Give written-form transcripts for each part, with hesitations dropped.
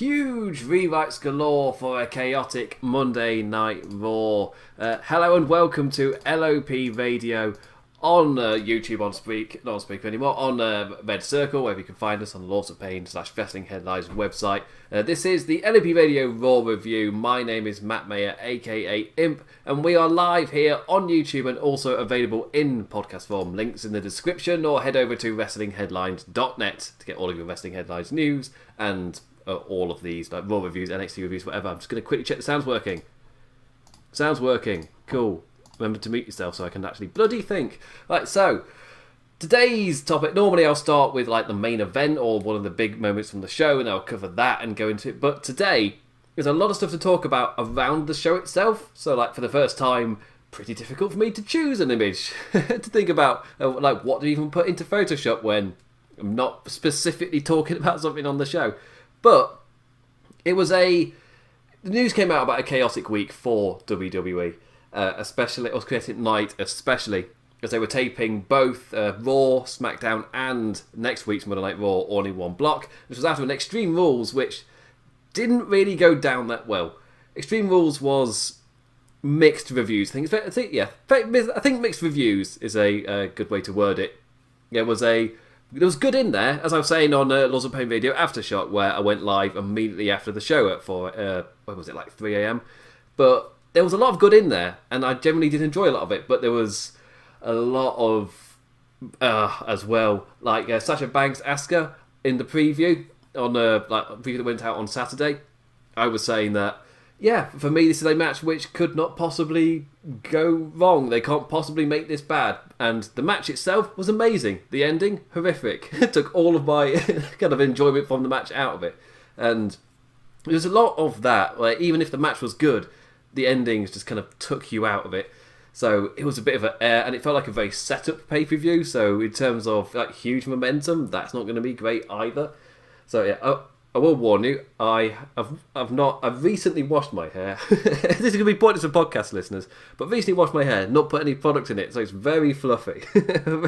huge rewrites galore for a chaotic Monday Night Raw. Hello and welcome to LOP Radio on YouTube, on not on Speak anymore, on RedCircle, where you can find us on the Lords of Pain / Wrestling Headlines website. This is the LOP Radio Raw review. My name is Matt Maher, aka Imp, and we are live here on YouTube and also available in podcast form. Links in the description, or head over to wrestlingheadlines.net to get all of your Wrestling Headlines news and all of these, like Raw reviews, NXT reviews, whatever. I'm just going to quickly check the sound's working. Sound's working. Cool. Remember to mute yourself so I can actually bloody think. Right, so today's topic, normally I'll start with like the main event or one of the big moments from the show and I'll cover that and go into it. But today, there's a lot of stuff to talk about around the show itself. So like for the first time, pretty difficult for me to choose an image to think about like what to even put into Photoshop when I'm not specifically talking about something on the show. But it was the news came out about a chaotic week for WWE. Especially, or chaotic night, especially as they were taping both Raw, SmackDown, and next week's Monday Night Raw all in one block. This was after an Extreme Rules, which didn't really go down that well. Extreme Rules was mixed reviews. I think mixed reviews is a good way to word it. There was good in there, as I was saying on Lords of Pain Radio Aftershock, where I went live immediately after the show at 3 a.m. But there was a lot of good in there, and I generally did enjoy a lot of it, but there was a lot of, as well, like Sasha Banks Asuka in the preview, on preview that went out on Saturday. I was saying that, yeah, for me this is a match which could not possibly go wrong. They can't possibly make this bad. And the match itself was amazing. The ending, horrific. It took all of my kind of enjoyment from the match out of it. And there's a lot of that, where even if the match was good, the endings just kind of took you out of it. So it was a bit of and it felt like a very set-up pay-per-view. So in terms of like huge momentum, that's not going to be great either. So yeah, I will warn you, I've recently washed my hair. This is going to be pointless for podcast listeners, but recently washed my hair, not put any product in it, so it's very fluffy.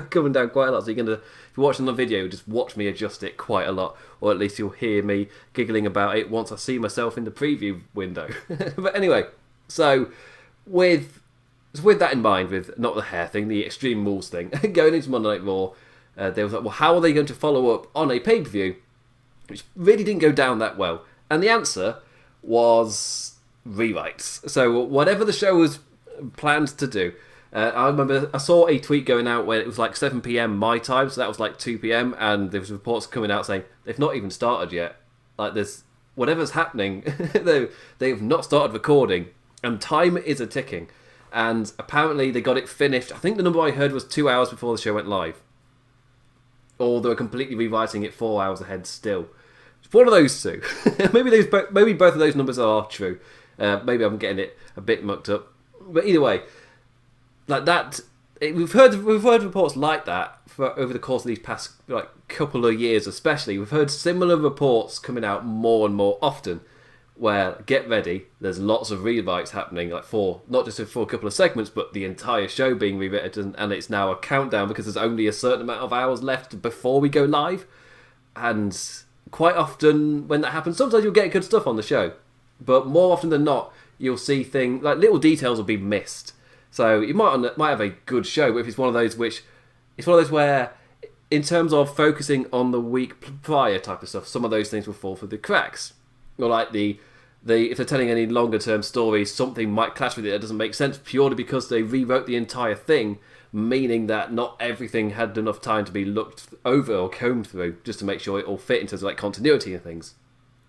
Coming down quite a lot, so you're going to, if you're watching the video, just watch me adjust it quite a lot, or at least you'll hear me giggling about it once I see myself in the preview window. But anyway, so with that in mind, with not the hair thing, the Extreme Rules thing, going into Monday Night Raw, they was like, well, how are they going to follow up on a pay-per-view which really didn't go down that well? And the answer was rewrites. So whatever the show was planned to do, I remember I saw a tweet going out where it was like 7 p.m. my time, so that was like 2 p.m, and there was reports coming out saying they've not even started yet. Like there's whatever's happening, they've not started recording, and time is a ticking. And apparently they got it finished. I think the number I heard was 2 hours before the show went live. Or they were completely rewriting it 4 hours ahead still. It's one of those two. maybe both of those numbers are true. Maybe I'm getting it a bit mucked up. But either way, like that, we've heard reports like that for over the course of these past like couple of years, especially. We've heard similar reports coming out more and more often. Where, get ready, there's lots of rewrites happening, like not just for a couple of segments, but the entire show being rewritten, and it's now a countdown because there's only a certain amount of hours left before we go live. And quite often when that happens, sometimes you'll get good stuff on the show, but more often than not, you'll see things, like little details will be missed. So you might have a good show, but if it's one of those where, in terms of focusing on the week prior type of stuff, some of those things will fall through the cracks. Or like if they're telling any longer term stories, something might clash with it that doesn't make sense purely because they rewrote the entire thing, meaning that not everything had enough time to be looked over or combed through just to make sure it all fit in terms of like continuity and things.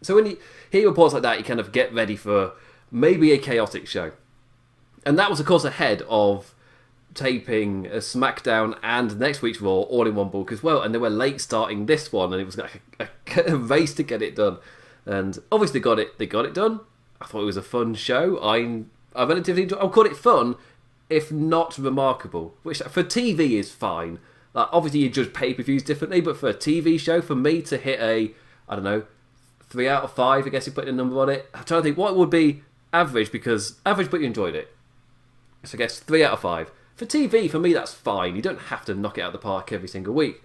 So when you hear reports like that, you kind of get ready for maybe a chaotic show. And that was of course ahead of taping a SmackDown and next week's Raw all in one bulk as well, and they were late starting this one, and it was like a race to get it done. And obviously they got it done. I thought it was a fun show. I relatively enjoyed. I'll call it fun, if not remarkable. Which for TV is fine. Like obviously you judge pay-per-views differently, but for a TV show, for me to hit a 3 out of 5, I guess you put a number on it. I'm trying to think what would be average, because average, but you enjoyed it. So I guess 3 out of 5. For TV, for me, that's fine. You don't have to knock it out of the park every single week.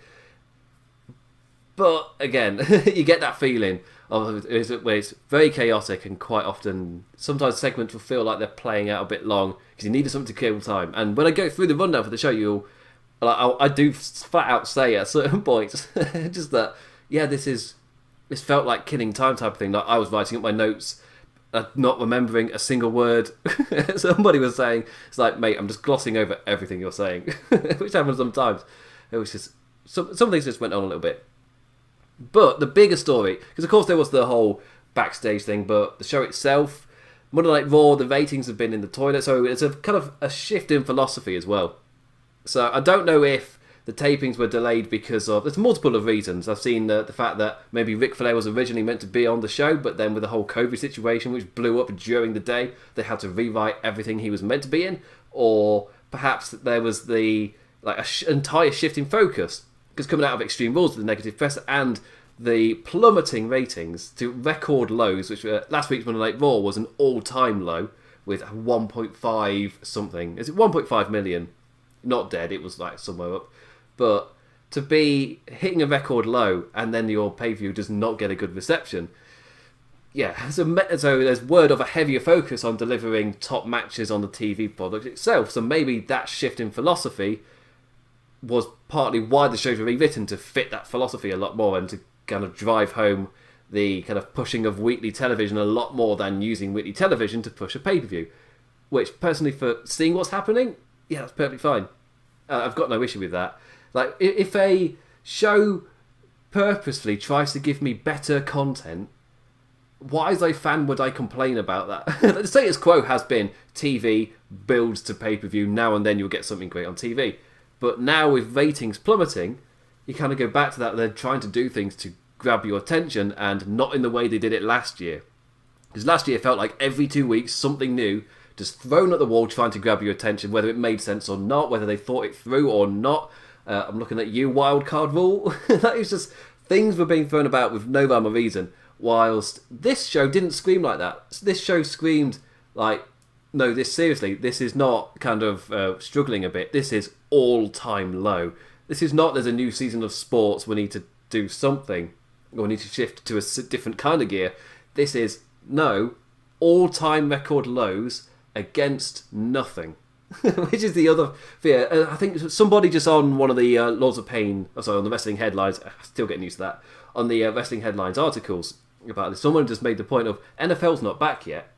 But again, you get that feeling where it's very chaotic and quite often, sometimes segments will feel like they're playing out a bit long because you needed something to kill time. And when I go through the rundown for the show, I do flat out say at certain points, just that, yeah, this felt like killing time type of thing. Like I was writing up my notes, not remembering a single word. Somebody was saying, it's like, mate, I'm just glossing over everything you're saying, which happens sometimes. It was just, some things just went on a little bit. But the bigger story, because of course there was the whole backstage thing, but the show itself, Monday Night Raw, the ratings have been in the toilet, so it's a kind of a shift in philosophy as well. So I don't know if the tapings were delayed because of... There's multiple of reasons. I've seen the fact that maybe Ric Flair was originally meant to be on the show, but then with the whole COVID situation, which blew up during the day, they had to rewrite everything he was meant to be in. Or perhaps there was the entire shift in focus. Because coming out of Extreme Rules with the negative press and the plummeting ratings to record lows, which last week's Monday Night Raw was an all-time low with 1.5 something. Is it 1.5 million? Not dead, it was like somewhere up. But to be hitting a record low and then your pay-per-view does not get a good reception, yeah, so there's word of a heavier focus on delivering top matches on the TV product itself. So maybe that shift in philosophy was partly why the shows were rewritten, to fit that philosophy a lot more and to kind of drive home the kind of pushing of weekly television a lot more than using weekly television to push a pay-per-view. Which, personally, for seeing what's happening, yeah, that's perfectly fine. I've got no issue with that. Like, if a show purposefully tries to give me better content, why as a fan would I complain about that? The status quo has been TV builds to pay-per-view, now and then you'll get something great on TV. But now with ratings plummeting, you kind of go back to that. They're trying to do things to grab your attention and not in the way they did it last year. Because last year it felt like every 2 weeks something new just thrown at the wall trying to grab your attention, whether it made sense or not, whether they thought it through or not. I'm looking at you, wildcard rule. That is just, things were being thrown about with no rhyme or reason, whilst this show didn't scream like that. This show screamed like, no, this is not kind of struggling a bit. This is all-time low. This is not, there's a new season of sports, we need to do something, or we need to shift to a different kind of gear. This is, no, all-time record lows against nothing. Which is the other fear. I think somebody just on one of the Lords of Pain, on the Wrestling Headlines, still getting used to that, on the Wrestling Headlines articles about this, someone just made the point of, NFL's not back yet.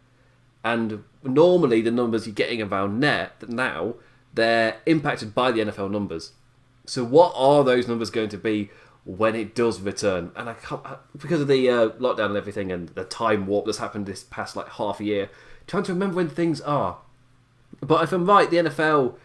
And normally the numbers you're getting around net now, they're impacted by the NFL numbers. So what are those numbers going to be when it does return? And I can't, because of the lockdown and everything and the time warp that's happened this past like half a year, trying to remember when things are. But if I'm right, the NFL,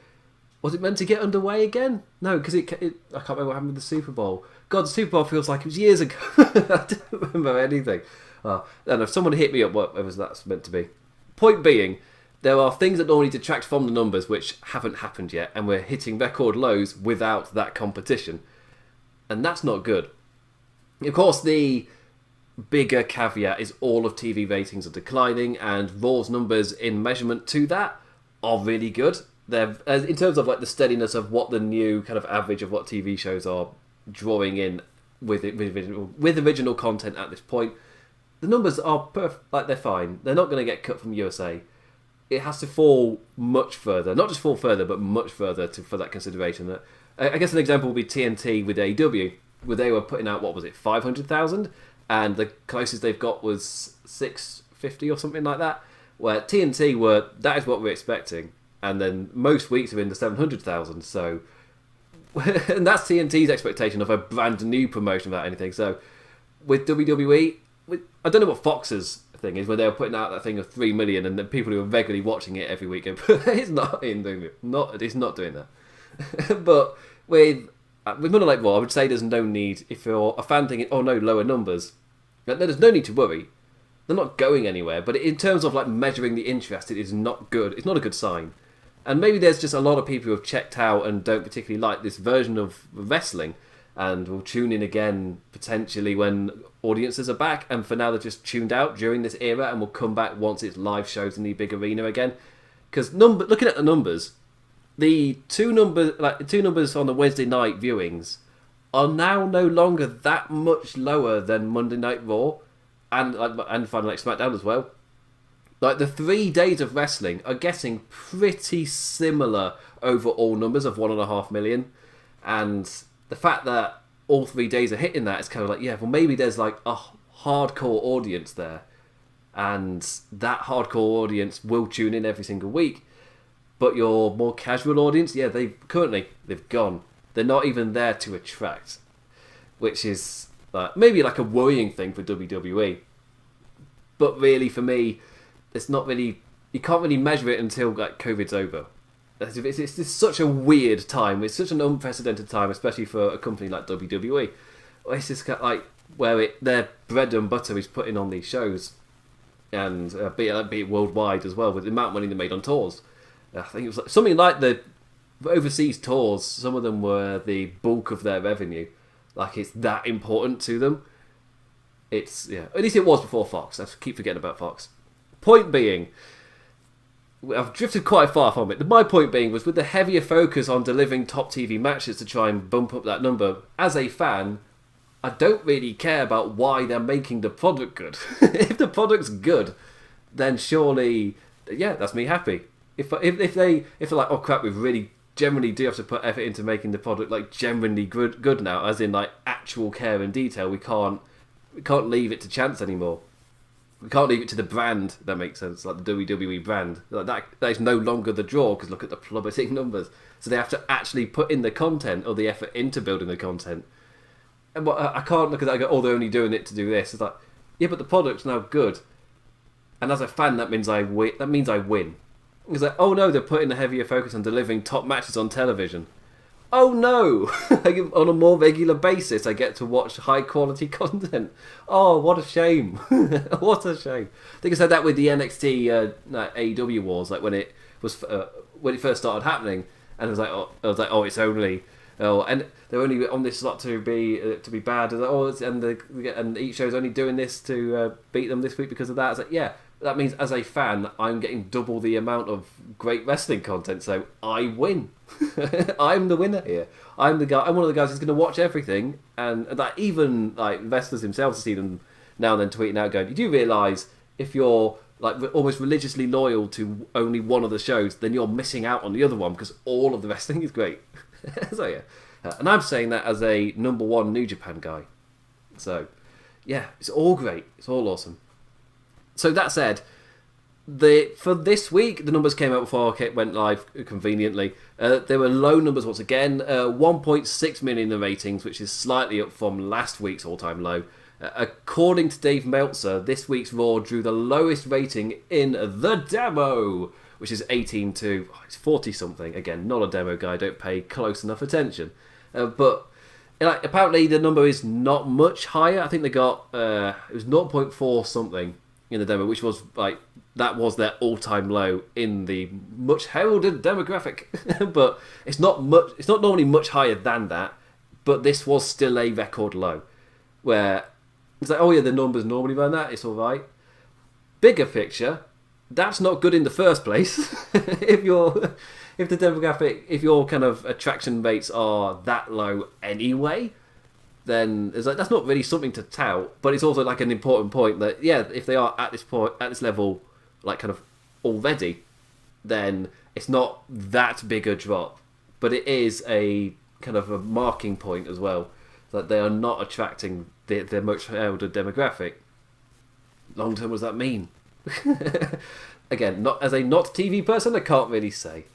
was it meant to get underway again? No, because I can't remember what happened with the Super Bowl. God, the Super Bowl feels like it was years ago. I don't remember anything. And if someone hit me up, whatever that's meant to be. Point being, there are things that normally detract from the numbers which haven't happened yet, and we're hitting record lows without that competition. And that's not good. Of course, the bigger caveat is all of TV ratings are declining, and Raw's numbers in measurement to that are really good. They're, in terms of like the steadiness of what the new kind of average of what TV shows are drawing in with original content at this point, the numbers are perfect. Like, they're fine. They're not going to get cut from USA. It has to fall much further, not just fall further, but much further for that consideration. That I guess an example would be TNT with AEW, where they were putting out, what was it, 500,000, and the closest they've got was 650 or something like that. Where TNT were, that is what we're expecting, and then most weeks are in the 700,000. So, and that's TNT's expectation of a brand new promotion without anything. So, with WWE, I don't know what Fox's thing is, where they were putting out that thing of 3 million, and then people who are regularly watching it every week go, it's not doing that. But with Monday Night Raw, I would say there's no need, if you're a fan thinking, oh no, lower numbers, there's no need to worry. They're not going anywhere, but in terms of like measuring the interest, it is not good. It's not a good sign. And maybe there's just a lot of people who have checked out and don't particularly like this version of wrestling, and will tune in again potentially when audiences are back. And for now, they're just tuned out during this era, and will come back once it's live shows in the big arena again. Because looking at the numbers, the two numbers on the Wednesday night viewings are now no longer that much lower than Monday Night Raw. and Final Night SmackDown as well. Like, the 3 days of wrestling are getting pretty similar overall numbers of 1.5 million. And the fact that all 3 days are hitting that is kind of like, yeah, well, maybe there's like a hardcore audience there. And that hardcore audience will tune in every single week. But your more casual audience, yeah, they've gone. They're not even there to attract. Which is maybe like a worrying thing for WWE. But really, for me, it's not really... You can't really measure it until like COVID's over. It's such a weird time. It's such an unprecedented time, especially for a company like WWE. It's just like where their bread and butter is putting on these shows. And be it worldwide as well, with the amount of money they made on tours. I think it was something like the overseas tours. Some of them were the bulk of their revenue. Like, it's that important to them. It's, yeah, at least it was before Fox. I keep forgetting about Fox. Point being, I've drifted quite far from it. My point being was, with the heavier focus on delivering top TV matches to try and bump up that number, as a fan, I don't really care about why they're making the product good. If the product's good, then surely, yeah, that's me happy. If they're like, oh crap, we really generally do have to put effort into making the product like genuinely good now, as in like actual care and detail. We can't leave it to chance anymore. We can't leave it to the brand. That makes sense, like the WWE brand. Like that is no longer the draw, because look at the plummeting numbers. So they have to actually put in the content or the effort into building the content. And I can't look at that and go, oh, they're only doing it to do this. It's like, yeah, but the product's now good, and as a fan, that means I win. It's like, oh no, they're putting a heavier focus on delivering top matches on television. Oh no! On a more regular basis, I get to watch high quality content. Oh, what a shame! What a shame! I think I said that with the NXT AEW wars, like when it first started happening, and I was like, oh, it's only. Oh, and they're only on this slot to be bad. And each show's only doing this to beat them this week because of that. It's like, yeah, that means as a fan, I'm getting double the amount of great wrestling content, so I win. I'm the winner here. I'm the guy. I'm one of the guys who's going to watch everything, and that even like investors themselves see them now and then tweeting out, going, "You do realise if you're like almost religiously loyal to only one of the shows, then you're missing out on the other one because all of the wrestling is great." So yeah, and I'm saying that as a number one New Japan guy. So yeah, it's all great. It's all awesome. So that said, for this week, the numbers came out before it went live conveniently. There were low numbers once again, 1.6 million in the ratings, which is slightly up from last week's all-time low. According to Dave Meltzer, this week's Raw drew the lowest rating in the demo, which is 18 to, it's 40-something. Again, not a demo guy, don't pay close enough attention. But apparently the number is not much higher. I think they got, it was 0.4 something in the demo, which was that was their all-time low in the much heralded demographic. But it's not normally much higher than that, but this was still a record low, where it's like, oh yeah, the numbers normally run that, it's alright. Bigger picture, that's not good in the first place. if your kind of attraction rates are that low anyway, then it's like, that's not really something to tout, but it's also like an important point that, yeah, if they are at this level, like kind of already, then it's not that big a drop, but it is a kind of a marking point as well, that they are not attracting their much older demographic. Long term, what does that mean? Again, not as a not TV person, I can't really say.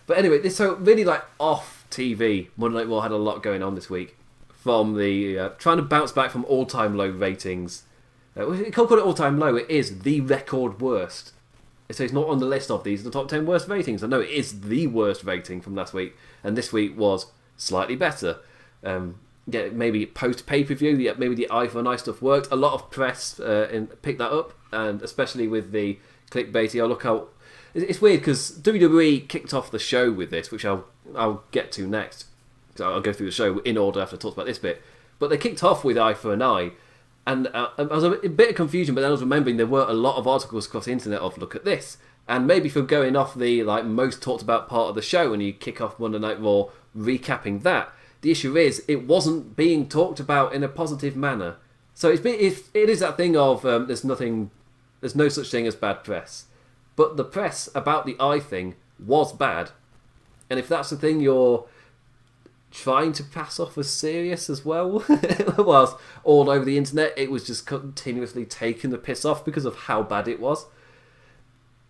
But anyway, so really like off TV, Monday Night Raw had a lot going on this week. From the trying to bounce back from all-time low ratings. You can't call it all-time low, it is the record worst. So it's not on the list of these, the top 10 worst ratings. I know it is the worst rating from last week, and this week was slightly better. Yeah, maybe post pay-per-view, maybe the eye for an eye stuff worked. A lot of press picked that up, and especially with the clickbaity. Look how it's weird because WWE kicked off the show with this, which I'll get to next. I'll go through the show in order after I talk about this bit. But they kicked off with eye for an eye, and I was a bit of confusion. But then I was remembering there were a lot of articles across the internet of look at this, and maybe for going off the most talked about part of the show, and you kick off Monday Night Raw recapping that. The issue is, it wasn't being talked about in a positive manner. So it is that thing of there's no such thing as bad press, but the press about the eye thing was bad, and if that's the thing you're trying to pass off as serious as well, whilst all over the internet it was just continuously taking the piss off because of how bad it was.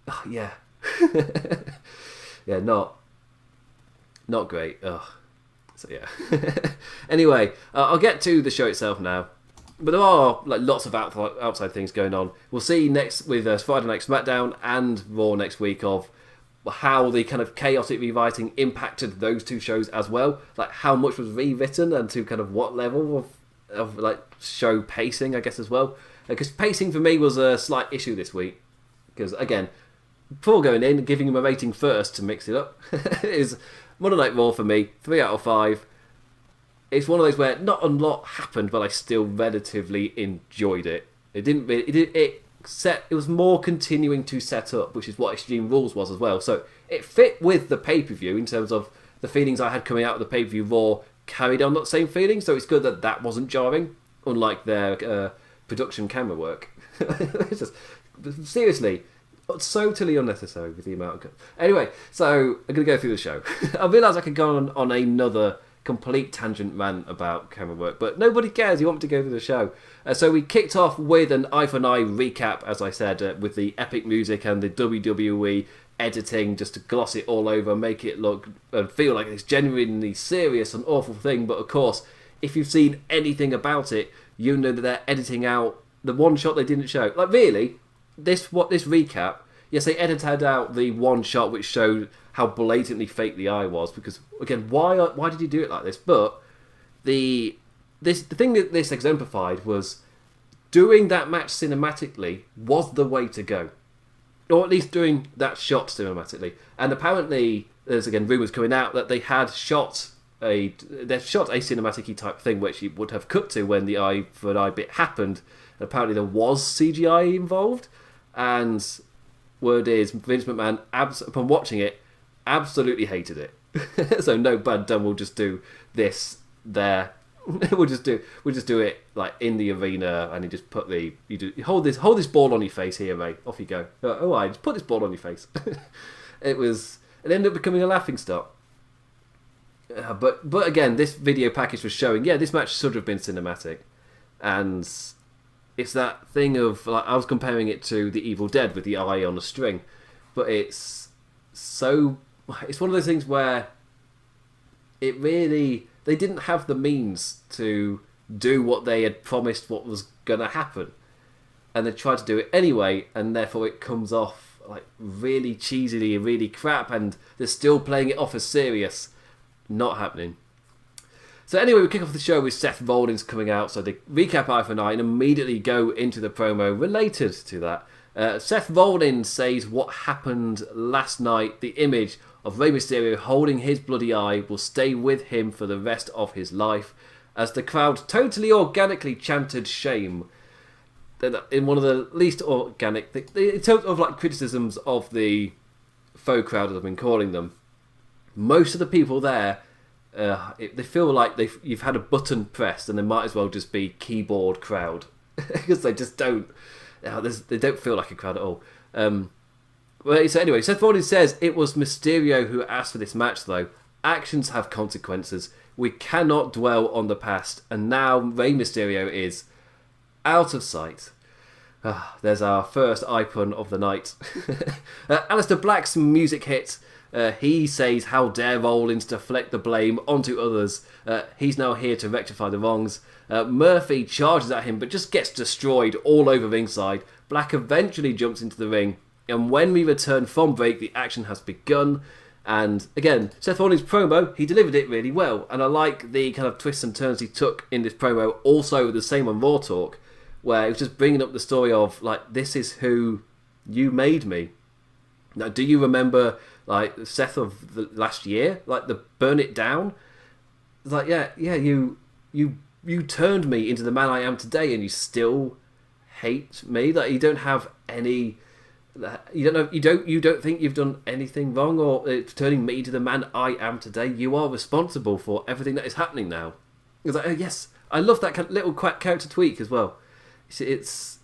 Oh, yeah, yeah, not great. Ugh. So yeah. Anyway, I'll get to the show itself now. But there are lots of outside things going on. We'll see next with Friday Night SmackDown and Raw next week of how the kind of chaotic rewriting impacted those two shows as well. Like how much was rewritten and to kind of what level of show pacing, I guess, as well. Because pacing for me was a slight issue this week. Because again, before going in, giving him a rating first to mix it up is Monday Night Raw for me, 3 out of 5. It's one of those where not a lot happened, but I still relatively enjoyed it. It was more continuing to set up, which is what Extreme Rules was as well. So it fit with the pay-per-view in terms of the feelings I had coming out of the pay-per-view. Raw carried on that same feeling, so it's good that wasn't jarring, unlike their production camera work. It's just, seriously, totally unnecessary with the amount of... Anyway, so I'm going to go through the show. I realised I could go on another complete tangent rant about camera work, but nobody cares. You want me to go through the show. So we kicked off with an eye for an eye recap, as I said, with the epic music and the WWE editing just to gloss it all over, make it look and feel like it's genuinely serious and awful thing. But of course, if you've seen anything about it, you know that they're editing out the one shot they didn't show. Like really, this recap, yes, they edited out the one shot which showed how blatantly fake the eye was, because again, why did you do it like this? But the thing that this exemplified was doing that match cinematically was the way to go, or at least doing that shot cinematically. And apparently, there's again rumours coming out that they had shot a cinematic-y type thing, which you would have cut to when the eye for an eye bit happened. And apparently, there was CGI involved, and word is Vince McMahon, upon watching it, absolutely hated it. So no, bad done. We'll just do this there. we'll just do it like in the arena, and you just put you hold this ball on your face here, mate. Off you go. Oh, I just put this ball on your face. It ended up becoming a laughing stock. But again, this video package was showing, this match should have been cinematic, and it's that thing of like I was comparing it to the Evil Dead with the eye on a string, but it's one of those things where they didn't have the means to do what they had promised what was going to happen, and they tried to do it anyway, and therefore it comes off like really cheesily, really crap, and they're still playing it off as serious. Not happening. So anyway, we kick off the show with Seth Rollins coming out, so they recap Eye for an Eye and immediately go into the promo related to that. Seth Rollins says what happened last night, the image of Rey Mysterio holding his bloody eye will stay with him for the rest of his life, as the crowd totally organically chanted shame. In one of the least organic, in terms of like criticisms of the faux crowd, as I've been calling them, most of the people there, they feel like you've had a button pressed and they might as well just be keyboard crowd, because they just don't. They don't feel like a crowd at all. So anyway, Seth Rollins says it was Mysterio who asked for this match, though. Actions have consequences. We cannot dwell on the past, and now Rey Mysterio is out of sight. There's our first eye pun of the night. Alistair Black's music hit. He says, how dare Rollins deflect the blame onto others. He's now here to rectify the wrongs. Murphy charges at him but just gets destroyed all over ringside. Black eventually jumps into the ring, and when we return from break, the action has begun. And again, Seth Rollins' promo, he delivered it really well, and I like the kind of twists and turns he took in this promo. Also the same on Raw Talk, where he was just bringing up the story of like, this is who you made me. Now, do you remember like Seth of the last year, like the Burn It Down? It's like, you turned me into the man I am today, and you still hate me. Like, you don't have any, you don't think you've done anything wrong, or turning me to the man I am today. You are responsible for everything that is happening now. It's like, oh yes, I love that little character tweak as well. It's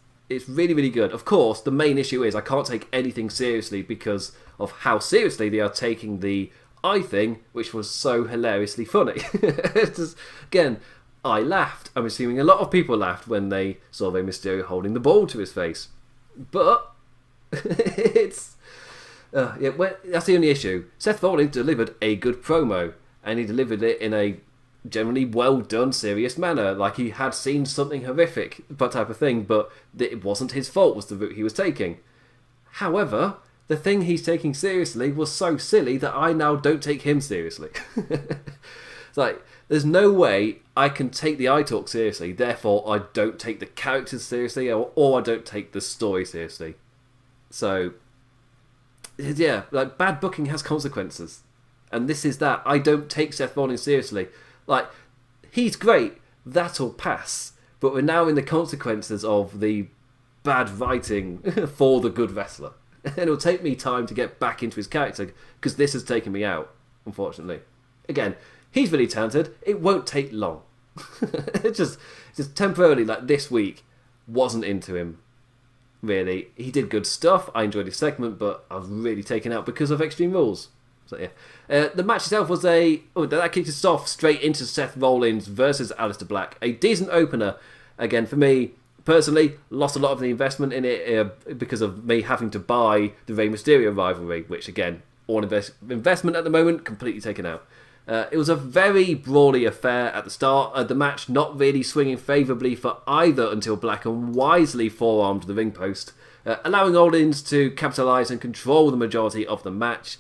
really, really good. Of course, the main issue is I can't take anything seriously because of how seriously they are taking the eye thing, which was so hilariously funny. Again, I laughed. I'm assuming a lot of people laughed when they saw Rey Mysterio holding the ball to his face. But it's... that's the only issue. Seth Rollins delivered a good promo, and he delivered it in a generally well done, serious manner. Like he had seen something horrific, type of thing, but it wasn't his fault, was the route he was taking. However, the thing he's taking seriously was so silly that I now don't take him seriously. It's like, there's no way I can take the eye talk seriously, therefore I don't take the characters seriously, or I don't take the story seriously. So, yeah, like, bad booking has consequences. And this is that. I don't take Seth Rollins seriously. Like, he's great, that'll pass. But we're now in the consequences of the bad writing for the good wrestler. And it'll take me time to get back into his character, because this has taken me out, unfortunately. Again, he's really talented. It won't take long. It's just temporarily, like this week, wasn't into him, really. He did good stuff. I enjoyed his segment, but I was really taken out because of Extreme Rules. So, yeah. The match itself was that kicked us off straight into Seth Rollins versus Alistair Black. A decent opener. Again, for me, personally, lost a lot of the investment in it because of me having to buy the Rey Mysterio rivalry, which, again, all investment at the moment, completely taken out. It was a very brawly affair at the start. The match not really swinging favourably for either until Black unwisely forearmed the ring post, allowing Rollins to capitalise and control the majority of the match.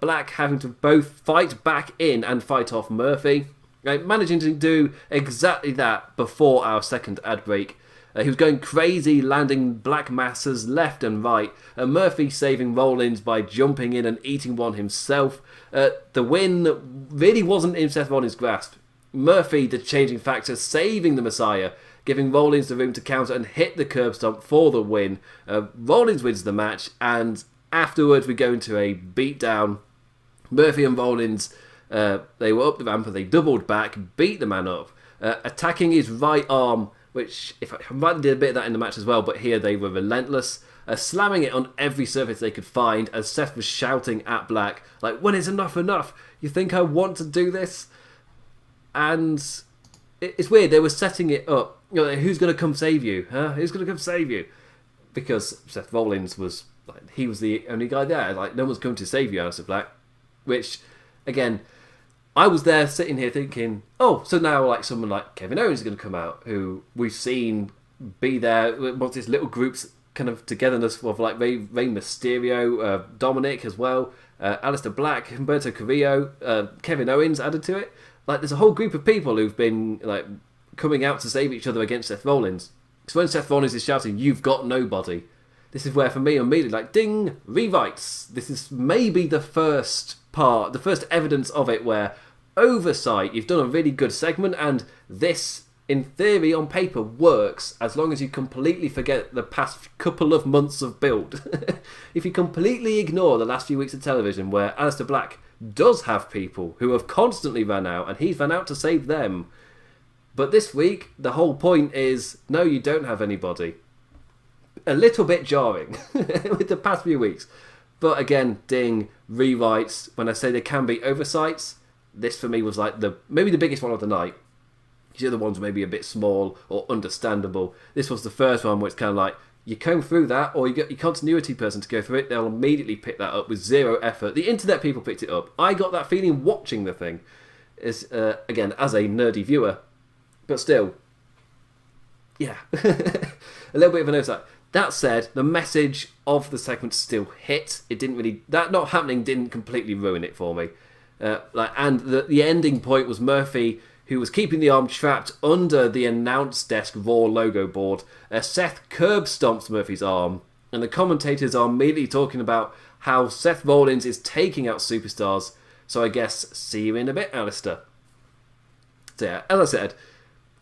Black having to both fight back in and fight off Murphy, managing to do exactly that before our second ad break. He was going crazy, landing black masses left and right. Murphy saving Rollins by jumping in and eating one himself. The win really wasn't in Seth Rollins' grasp. Murphy, the changing factor, saving the Messiah, giving Rollins the room to counter and hit the curb stomp for the win. Rollins wins the match, and afterwards we go into a beatdown. Murphy and Rollins, they were up the ramp and they doubled back, beat the man up, attacking his right arm, which, if I might did a bit of that in the match as well, but here they were relentless, slamming it on every surface they could find as Seth was shouting at Black, like, when is enough enough? You think I want to do this? And it's weird, they were setting it up, who's going to come save you? Huh? Who's going to come save you? Because Seth Rollins was, like, he was the only guy there, like, no one's going to save you, Alistair Black. Which, again, I was there sitting here thinking, oh, so now like someone like Kevin Owens is going to come out, who we've seen be there once this little group's kind of togetherness of like Rey Mysterio, Dominic as well, Alistair Black, Humberto Carrillo, Kevin Owens added to it. Like there's a whole group of people who've been like coming out to save each other against Seth Rollins. So when Seth Rollins is shouting, "You've got nobody," this is where for me I'm immediately like, ding, rewrites. This is maybe the first part, the first evidence of it where oversight, you've done a really good segment and this, in theory, on paper, works as long as you completely forget the past couple of months of build. If you completely ignore the last few weeks of television where Alistair Black does have people who have constantly run out and he's run out to save them. But this week, the whole point is, no, you don't have anybody. A little bit jarring with the past few weeks. But again, ding, rewrites. When I say there can be oversights, this for me was like maybe the biggest one of the night. The other ones maybe a bit small or understandable. This was the first one where it's kind of like, you comb through that, or you get your continuity person to go through it, they'll immediately pick that up with zero effort. The internet people picked it up. I got that feeling watching the thing. Again, as a nerdy viewer, but still, yeah, a little bit of an oversight. That said, the message of the segment still hit. It didn't really, that not happening didn't completely ruin it for me. And the ending point was Murphy, who was keeping the arm trapped under the announce desk RAW logo board. Seth curb stomps Murphy's arm, and the commentators are immediately talking about how Seth Rollins is taking out superstars. So I guess see you in a bit, Alistair. So yeah, as I said,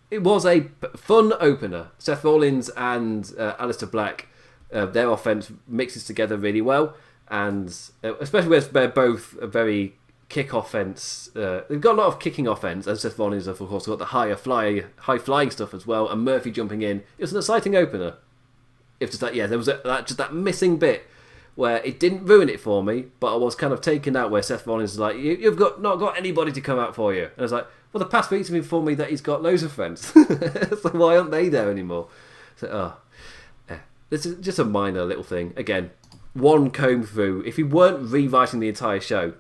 it was a fun opener. Seth Rollins and Alistair Black, their offense mixes together really well, and especially where they're both very kick offense. They've got a lot of kicking offense, and Seth Rollins have of course got the high flying stuff as well. And Murphy jumping in. It was an exciting opener. It was just that there was just that missing bit where it didn't ruin it for me, but I was kind of taken out where Seth Rollins is like, you've not got anybody to come out for you. And I was like, well, the past weeks have informed me that he's got loads of friends. So why aren't they there anymore? So, this is just a minor little thing. Again, one comb through. If he weren't rewriting the entire show,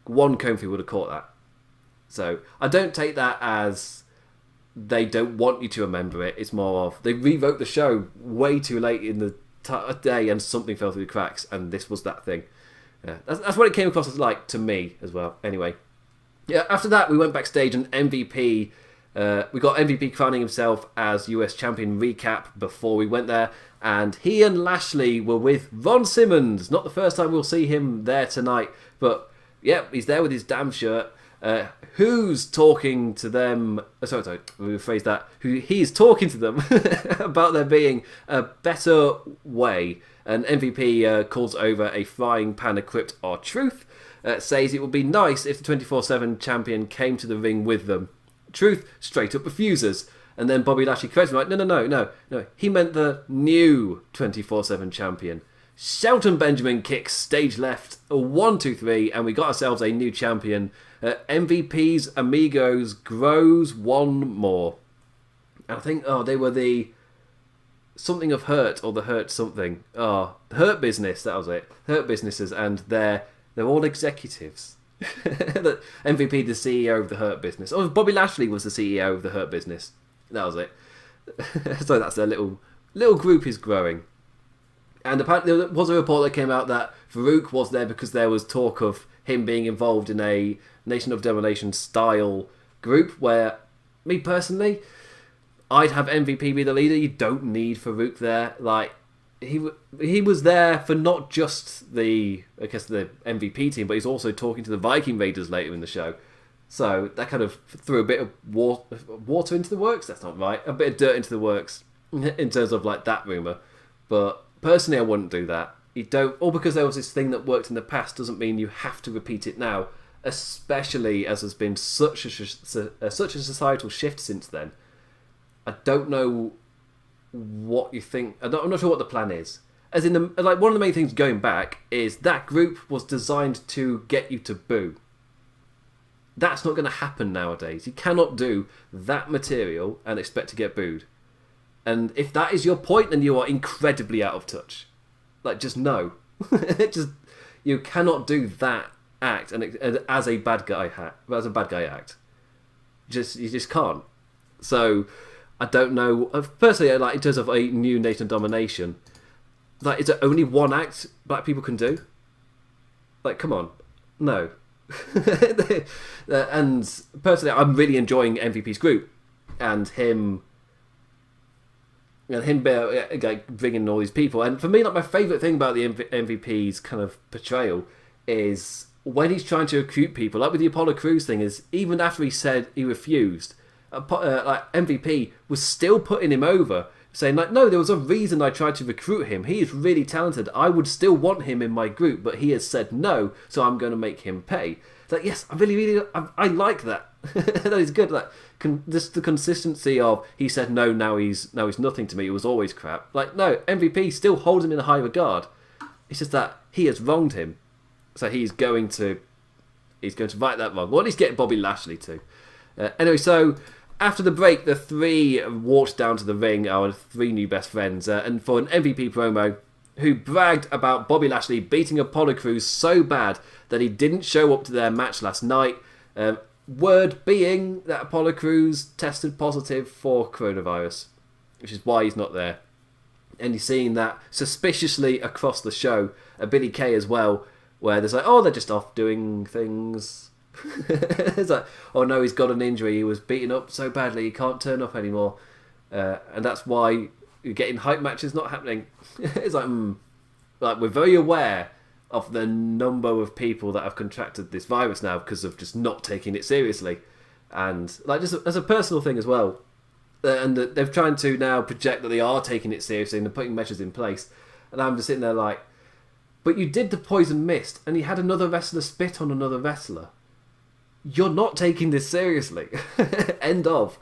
one comb through would have caught that. So I don't take that as they don't want you to remember it. It's more of they rewrote the show way too late in the day and something fell through the cracks, and this was that thing. Yeah, that's what it came across as like to me as well. Anyway, yeah. After that, we went backstage and MVP. We got MVP crowning himself as US champion recap before we went there, and he and Lashley were with Ron Simmons. Not the first time we'll see him there tonight, but yeah, he's there with his damn shirt. Who's talking to them? Sorry, rephrase that. He's talking to them about there being a better way. And MVP calls over a frying pan of crypt or truth. Says it would be nice if the 24/7 champion came to the ring with them. Truth straight up refuses. And then Bobby Lashley corrects him like, no. He meant the new 24/7 champion. Shelton Benjamin kicks stage left. 1, 2, 3, and we got ourselves a new champion. MVP's Amigos grows one more. And I think, they were the something of Hurt or the Hurt something. Hurt Business, that was it. Hurt Businesses, and they're all executives. MVP, the CEO of the Hurt Business. Oh, Bobby Lashley was the CEO of the Hurt Business. That was it. So that's their little group is growing. And apparently there was a report that came out that Farouk was there because there was talk of him being involved in a Nation of Domination style group where, me personally, I'd have MVP be the leader. You don't need Farouk there. Like, he was there for not just the MVP team, but he's also talking to the Viking Raiders later in the show. So that kind of threw a bit of water into the works. That's not right. A bit of dirt into the works in terms of like that rumour. But personally, I wouldn't do that. You don't, all because there was this thing that worked in the past doesn't mean you have to repeat it now. Especially as there's been such a societal shift since then. I don't know what you think. I'm not sure what the plan is. As in, one of the main things going back is that group was designed to get you to boo. That's not going to happen nowadays. You cannot do that material and expect to get booed. And if that is your point, then you are incredibly out of touch. Like, just no. You cannot do that act and as a bad guy act. You just can't. So I don't know. Personally, like in terms of a new Nation Domination, like is there only one act black people can do? Like, come on, no. And personally, I'm really enjoying MVP's group and him. And him like, bringing all these people. And for me, like my favourite thing about the MVP's kind of portrayal is when he's trying to recruit people, like with the Apollo Crews thing, is even after he said he refused, like MVP was still putting him over, saying like, no, there was a reason I tried to recruit him. He is really talented. I would still want him in my group, but he has said no, so I'm going to make him pay. It's like, yes, I like that. That is good. Like, just the consistency of he said no, now he's nothing to me. It was always crap. Like, no, MVP still holds him in a high regard. It's just that he has wronged him, so he's going to right that wrong. Or at least get Bobby Lashley to. Anyway, so after the break, the three walked down to the ring, our three new best friends, and for an MVP promo, who bragged about Bobby Lashley beating Apollo Crews so bad that he didn't show up to their match last night. Word being that Apollo Crews tested positive for coronavirus, which is why he's not there. And you're seeing that suspiciously across the show. Billy Kay as well, where there's like, they're just off doing things. It's like, oh no, he's got an injury. He was beaten up so badly he can't turn up anymore. And that's why you're getting hype matches not happening. It's like we're very aware of the number of people that have contracted this virus now because of just not taking it seriously. And like just as a personal thing as well. And they're trying to now project that they are taking it seriously and they're putting measures in place. And I'm just sitting there like, but you did the poison mist and you had another wrestler spit on another wrestler. you're not taking this seriously. End of.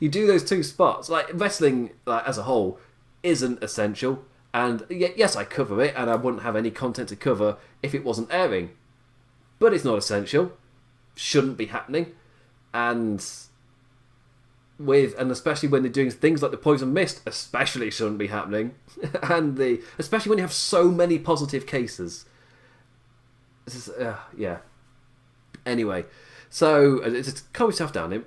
You do those 2 spots. Like, wrestling, like, as a whole, isn't essential. And yes, I cover it, and I wouldn't have any content to cover if it wasn't airing. But it's not essential. Shouldn't be happening. And especially when they're doing things like the Poison Mist, especially shouldn't be happening. And especially when you have so many positive cases. This is, yeah. Anyway, so just calm yourself down, him.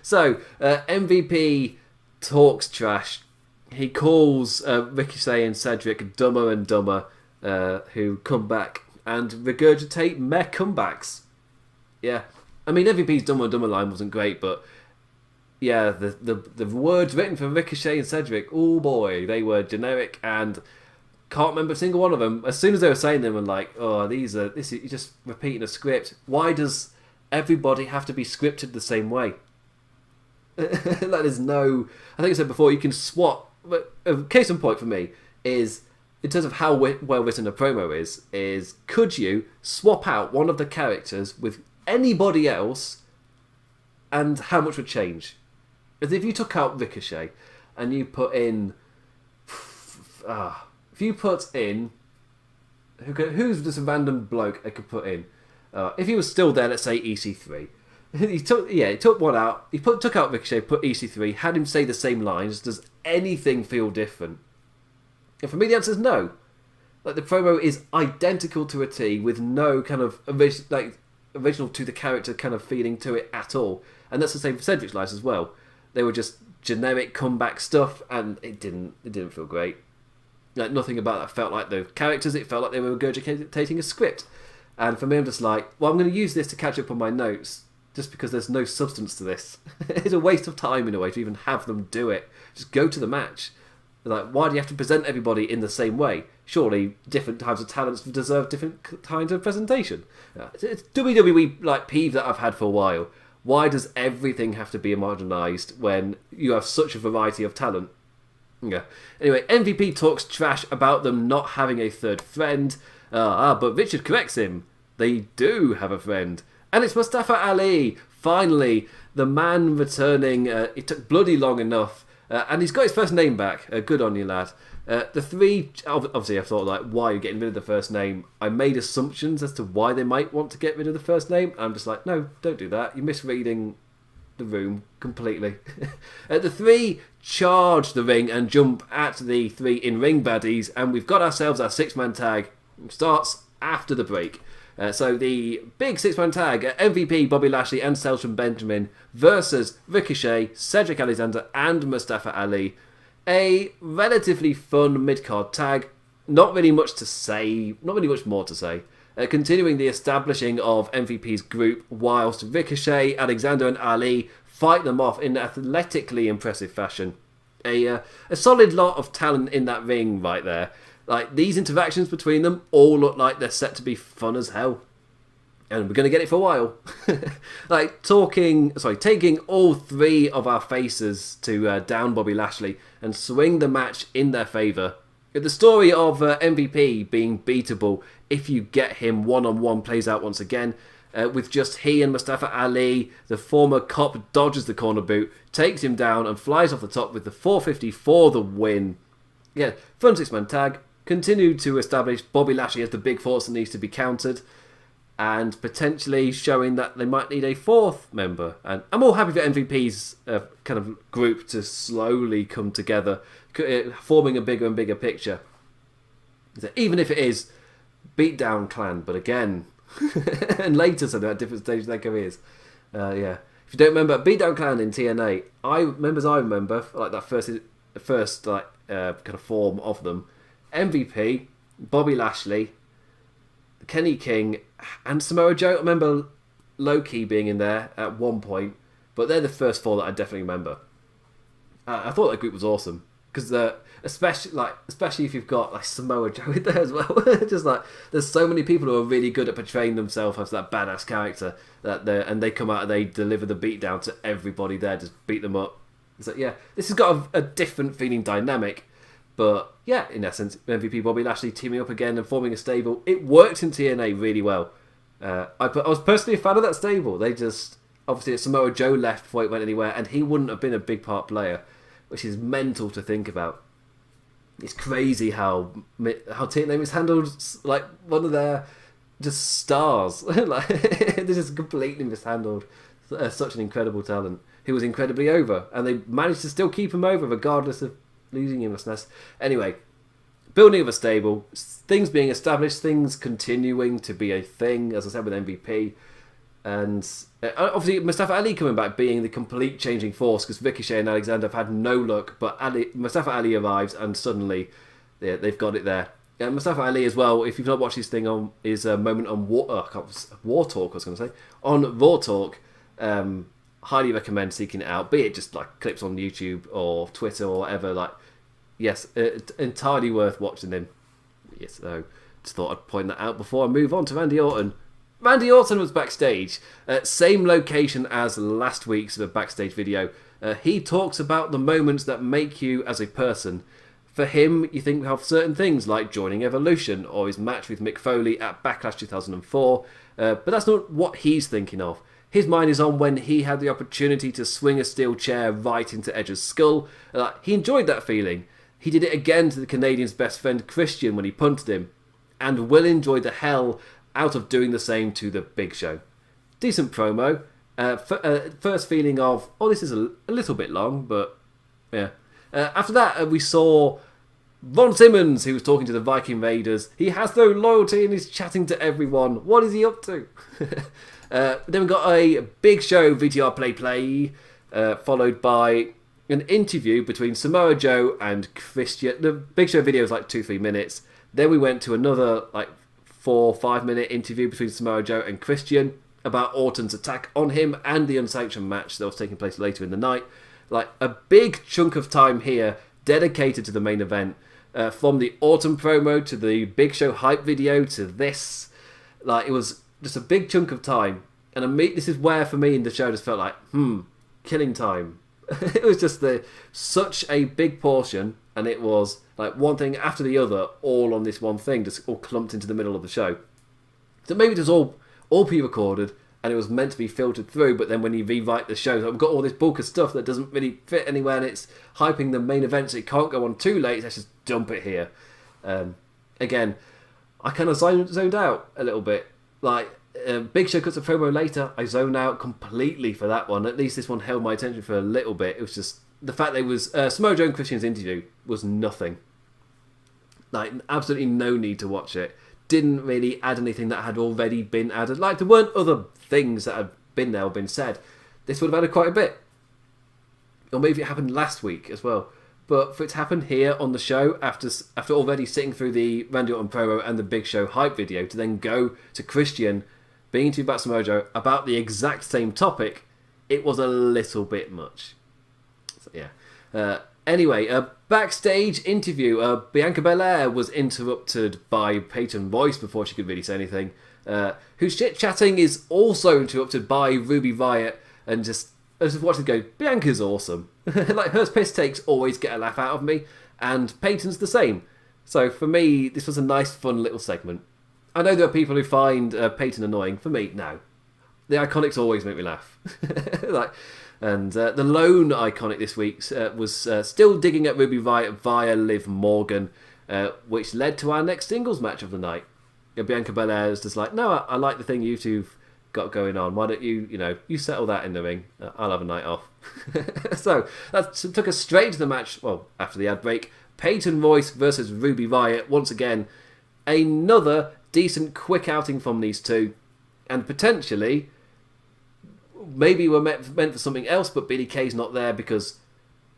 So MVP talks trash. He calls Ricochet and Cedric dumber and dumber, who come back and regurgitate meh comebacks. Yeah, I mean MVP's dumber and dumber line wasn't great, but yeah, the words written for Ricochet and Cedric, oh boy, they were generic and can't remember a single one of them. As soon as they were saying them, I'm like, oh, this is you're just repeating a script. Why does everybody have to be scripted the same way? Like, there's no. I think I said before, you can swap. But a case in point for me is, in terms of how well written a promo is could you swap out one of the characters with anybody else, and how much would change? As if you took out Ricochet and you put in. If you put in, who's just a random bloke I could put in? If he was still there, let's say EC3. He took one out. He took out Ricochet, put EC3, had him say the same lines. Does anything feel different? And for me, the answer is no. Like, the promo is identical to a T, with no kind of original to the character kind of feeling to it at all. And that's the same for Cedric's lines as well. They were just generic comeback stuff, and it didn't feel great. Like, nothing about that felt like the characters. It felt like they were regurgitating a script. And for me, I'm just like, well, I'm going to use this to catch up on my notes, just because there's no substance to this. It's a waste of time in a way to even have them do it. Just go to the match. Like, why do you have to present everybody in the same way? Surely different types of talents deserve different kinds of presentation. It's WWE like peeve that I've had for a while. Why does everything have to be homogenized when you have such a variety of talent? Yeah. Anyway, MVP talks trash about them not having a third friend. But Richard corrects him. They do have a friend. And it's Mustafa Ali. Finally, the man returning. It took bloody long enough. And he's got his first name back. Good on you, lad. The 3... Obviously, I thought, like, why are you getting rid of the first name? I made assumptions as to why they might want to get rid of the first name. I'm just like, no, don't do that. You're misreading the room completely. The 3 charge the ring and jump at the 3 in-ring baddies, and we've got ourselves our 6-man tag. It starts after the break. So the big 6-man tag, MVP, Bobby Lashley and Shelton Benjamin versus Ricochet, Cedric Alexander and Mustafa Ali. A relatively fun mid-card tag. Not really much to say, not really much more to say. Continuing the establishing of MVP's group, whilst Ricochet, Alexander and Ali fight them off in athletically impressive fashion. A solid lot of talent in that ring right there. Like, these interactions between them all look like they're set to be fun as hell. And we're going to get it for a while. Like, taking all 3 of our faces to down Bobby Lashley and swing the match in their favour. The story of MVP being beatable if you get him one-on-one plays out once again, with just he and Mustafa Ali. The former cop dodges the corner boot, takes him down and flies off the top with the 450 for the win. Yeah, fun 6-man tag. Continue to establish Bobby Lashley as the big force that needs to be countered, and potentially showing that they might need a 4th member. And I'm all happy for MVP's kind of group to slowly come together, forming a bigger and bigger picture. Even if it is Beatdown Clan, but again, and later so they're at different stages of their careers. Yeah. If you don't remember, Beatdown Clan in TNA, I remember, like that first kind of form of them, MVP, Bobby Lashley, Kenny King, and Samoa Joe. I remember Low-Key being in there at one point, but they're the first 4 that I definitely remember. I thought that group was awesome, because especially if you've got like Samoa Joe in there as well. Just like, there's so many people who are really good at portraying themselves as that badass character and they come out and they deliver the beatdown to everybody there, just beat them up. So yeah, this has got a different feeling dynamic. But yeah, in essence, MVP Bobby Lashley teaming up again and forming a stable. It worked in TNA really well. I was personally a fan of that stable. They just obviously Samoa Joe left before it went anywhere, and he wouldn't have been a big part player, which is mental to think about. It's crazy how TNA mishandled like one of their just stars. Like they just completely mishandled such an incredible talent who was incredibly over, and they managed to still keep him over regardless of losing him. Anyway, building of a stable, things being established, things continuing to be a thing, as I said with MVP. And obviously Mustafa Ali coming back being the complete changing force, because Ricochet and Alexander have had no luck, but Mustafa Ali arrives and suddenly they've got it there. Mustafa Ali as well, if you've not watched his thing on his moment on War Talk, I was going to say, on Raw Talk, highly recommend seeking it out, be it just like clips on YouTube or Twitter or whatever. Like, yes, entirely worth watching him. Yes, so just thought I'd point that out before I move on to Randy Orton. Randy Orton was backstage, same location as last week's backstage video. He talks about the moments that make you as a person. For him, you think of certain things like joining Evolution or his match with Mick Foley at Backlash 2004, but that's not what he's thinking of. His mind is on when he had the opportunity to swing a steel chair right into Edge's skull. He enjoyed that feeling. He did it again to the Canadian's best friend Christian when he punted him, and will enjoy the hell out of doing the same to the Big Show. Decent promo. First feeling of, this is a little bit long, but yeah. After that, we saw Ron Simmons, who was talking to the Viking Raiders. He has no loyalty and he's chatting to everyone. What is he up to? Then we got a Big Show VTR play, followed by an interview between Samoa Joe and Christian. The Big Show video is like 2-3 minutes. Then we went to another 4-5 minute interview between Samoa Joe and Christian about Orton's attack on him and the Unsanctioned match that was taking place later in the night. Like a big chunk of time here dedicated to the main event, from the Orton promo to the Big Show hype video to this. It was just a big chunk of time, and this is where for me in the show just felt like killing time. It was just such a big portion, and it was like one thing after the other, all on this one thing, just all clumped into the middle of the show. So maybe it was all pre-recorded, and it was meant to be filtered through, but then when you rewrite the show, we've got all this bulk of stuff that doesn't really fit anywhere, and it's hyping the main event, so it can't go on too late, let's just dump it here. Again, I kind of zoned out a little bit. Big Show cuts a promo later, I zone out completely for that one. At least this one held my attention for a little bit. It was just the fact that it was Samoa Joe and Christian's interview was nothing. Absolutely no need to watch it. Didn't really add anything that had already been added. There weren't other things that had been there or been said. This would have added quite a bit. Or maybe it happened last week as well. But for it to happen here on the show, after already sitting through the Randy Orton promo and the Big Show hype video, to then go to Christian being interviewed about Samoa Joe about the exact same topic, it was a little bit much. So, yeah. Anyway, a backstage interview. Bianca Belair was interrupted by Peyton Royce before she could really say anything. Whose chit-chatting is also interrupted by Ruby Riot, and just watching go, Bianca's awesome. Her piss takes always get a laugh out of me, and Peyton's the same. So for me, this was a nice, fun little segment. I know there are people who find Peyton annoying. For me, no. The Iconics always make me laugh. And the lone Iconic this week was still digging at Ruby Riot via Liv Morgan, which led to our next singles match of the night. Bianca Belair is just no, I like the thing you two've got going on. Why don't you settle that in the ring? I'll have a night off. So that took us straight to the match. Well, after the ad break, Peyton Royce versus Ruby Riot. Once again, another decent quick outing from these two, and potentially maybe we're meant for something else, but Billie Kay's not there because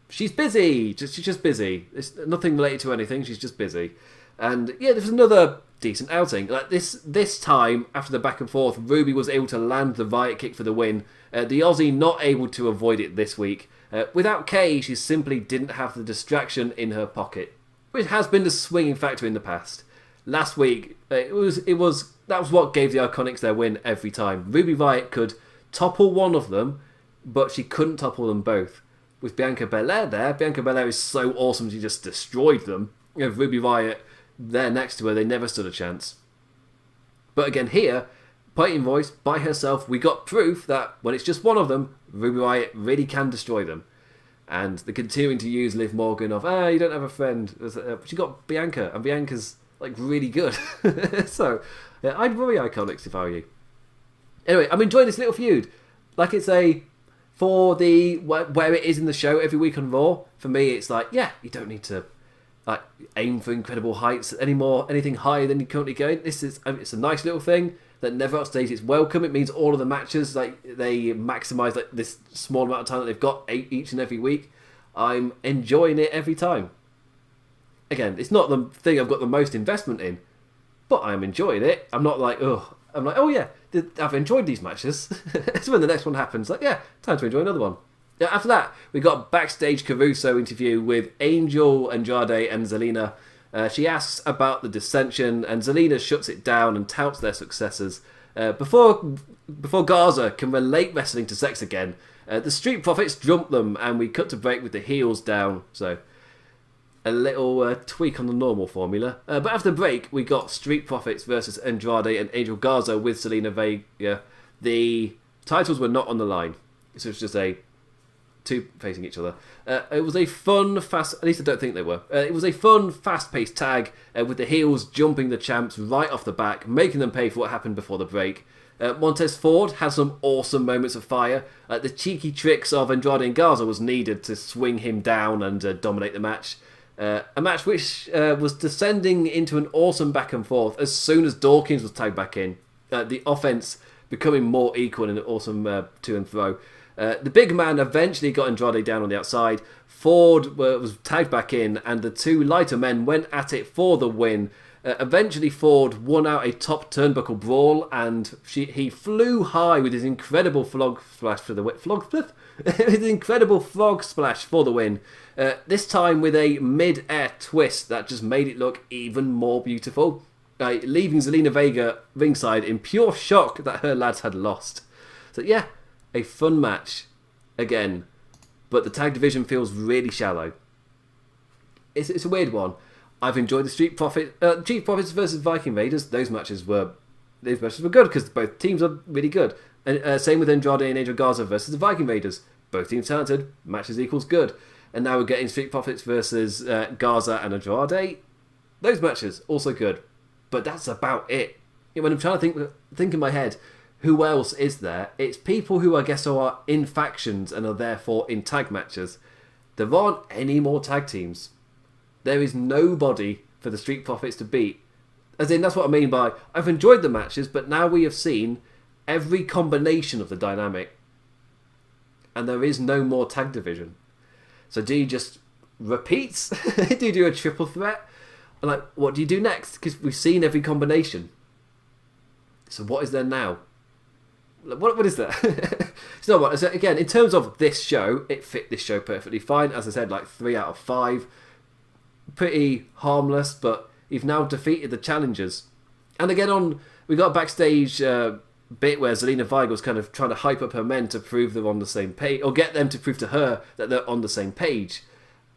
she's busy. She's just busy. It's nothing related to anything. She's just busy. And yeah, there was another decent outing. This time, after the back and forth, Ruby was able to land the Riot kick for the win. The Aussie not able to avoid it this week. Without Kay, she simply didn't have the distraction in her pocket, which has been the swinging factor in the past. Last week, that was what gave the Iconics their win every time. Ruby Riot could topple one of them, but she couldn't topple them both. With Bianca Belair there, Bianca Belair is so awesome she just destroyed them. Ruby Riot there next to her, they never stood a chance. But again here, Peyton Royce by herself, we got proof that when it's just one of them, Ruby Riot really can destroy them. And they're continuing to use Liv Morgan of, you don't have a friend. She got Bianca, and Bianca's like really good. So, yeah, I'd worry Iconics if I were you. Anyway, I'm enjoying this little feud. Like it's for the where it is in the show every week on Raw. For me, it's like, yeah, you don't need to like aim for incredible heights anymore. Anything higher than you're currently going. It's a nice little thing that never outstays its welcome. It means all of the matches like they maximise like this small amount of time that they've got each and every week. I'm enjoying it every time. Again, it's not the thing I've got the most investment in, but I'm enjoying it. I'm not like, ugh. I'm like, oh yeah, I've enjoyed these matches. So when the next one happens, like, yeah, time to enjoy another one. After that, we got Backstage Caruso interview with Angel, Andrade, and Zelina. She asks about the dissension, and Zelina shuts it down and touts their successors. Before Garza can relate wrestling to sex again, the Street Profits jump them, and we cut to break with the heels down. So a little tweak on the normal formula. But after the break, we got Street Profits versus Andrade and Angel Garza with Zelina Vega. The titles were not on the line, so it's just two facing each other. It was a fun, fast... At least I don't think they were. It was a fun, fast-paced tag with the heels jumping the champs right off the back, making them pay for what happened before the break. Montez Ford had some awesome moments of fire. The cheeky tricks of Andrade and Garza was needed to swing him down and dominate the match. A match which was descending into an awesome back and forth as soon as Dawkins was tagged back in. The offense becoming more equal in an awesome to and fro. The big man eventually got Andrade down on the outside. Ford was tagged back in, and the two lighter men went at it for the win. Eventually, Ford won out a top turnbuckle brawl, and he flew high with his incredible frog splash for the win. His incredible frog splash for the win. This time with a mid-air twist that just made it look even more beautiful, leaving Zelina Vega ringside in pure shock that her lads had lost. So yeah, a fun match again, but the tag division feels really shallow. It's a weird one. I've enjoyed the Street Profits versus Viking Raiders. Those matches were good because both teams are really good. And same with Andrade and Angel Garza versus the Viking Raiders. Both teams talented. Matches equals good. And now we're getting Street Profits versus Garza and Andrade. Those matches also good, but that's about it. When I'm trying to think in my head, who else is there? It's people who I guess are in factions and are therefore in tag matches. There aren't any more tag teams. There is nobody for the Street Profits to beat. As in, that's what I mean by, I've enjoyed the matches, but now we have seen every combination of the dynamic. And there is no more tag division. So do you just repeat? Do you do a triple threat? And like, what do you do next? Because we've seen every combination. So what is there now? What is there? It's not what. So again, in terms of this show, it fit this show perfectly fine. As I said, like 3 out of 5. Pretty harmless, but you've now defeated the challengers. And again, we got a backstage bit where Zelina Vega was kind of trying to hype up her men to prove they're on the same page, or get them to prove to her that they're on the same page.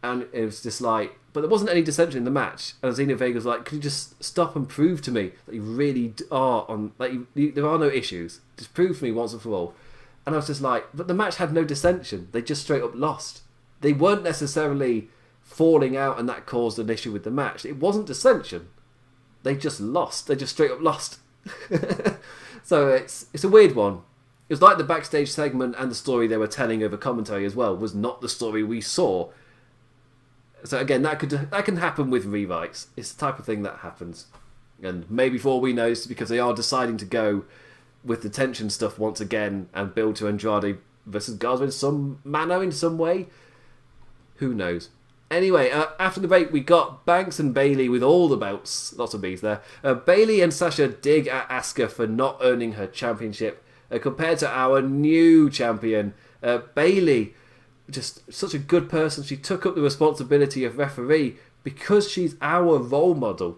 And it was just like, but there wasn't any dissension in the match. And Zelina Vega was like, "Could you just stop and prove to me that you really are on? Like, there are no issues. Just prove to me once and for all." And I was just like, but the match had no dissension. They just straight up lost. They weren't necessarily falling out, and that caused an issue with the match. It wasn't dissension. They just lost. They just straight up lost. So it's a weird one. It was like the backstage segment and the story they were telling over commentary as well was not the story we saw. So again, that can happen with rewrites. It's the type of thing that happens. And maybe for all we know, it's because they are deciding to go with the tension stuff once again and build to Andrade versus Garza in some manner, in some way. Who knows? Anyway, after the break, we got Banks and Bayley with all the belts. Lots of B's there. Bayley and Sasha dig at Asuka for not earning her championship. Compared to our new champion, Bayley, just such a good person. She took up the responsibility of referee because she's our role model.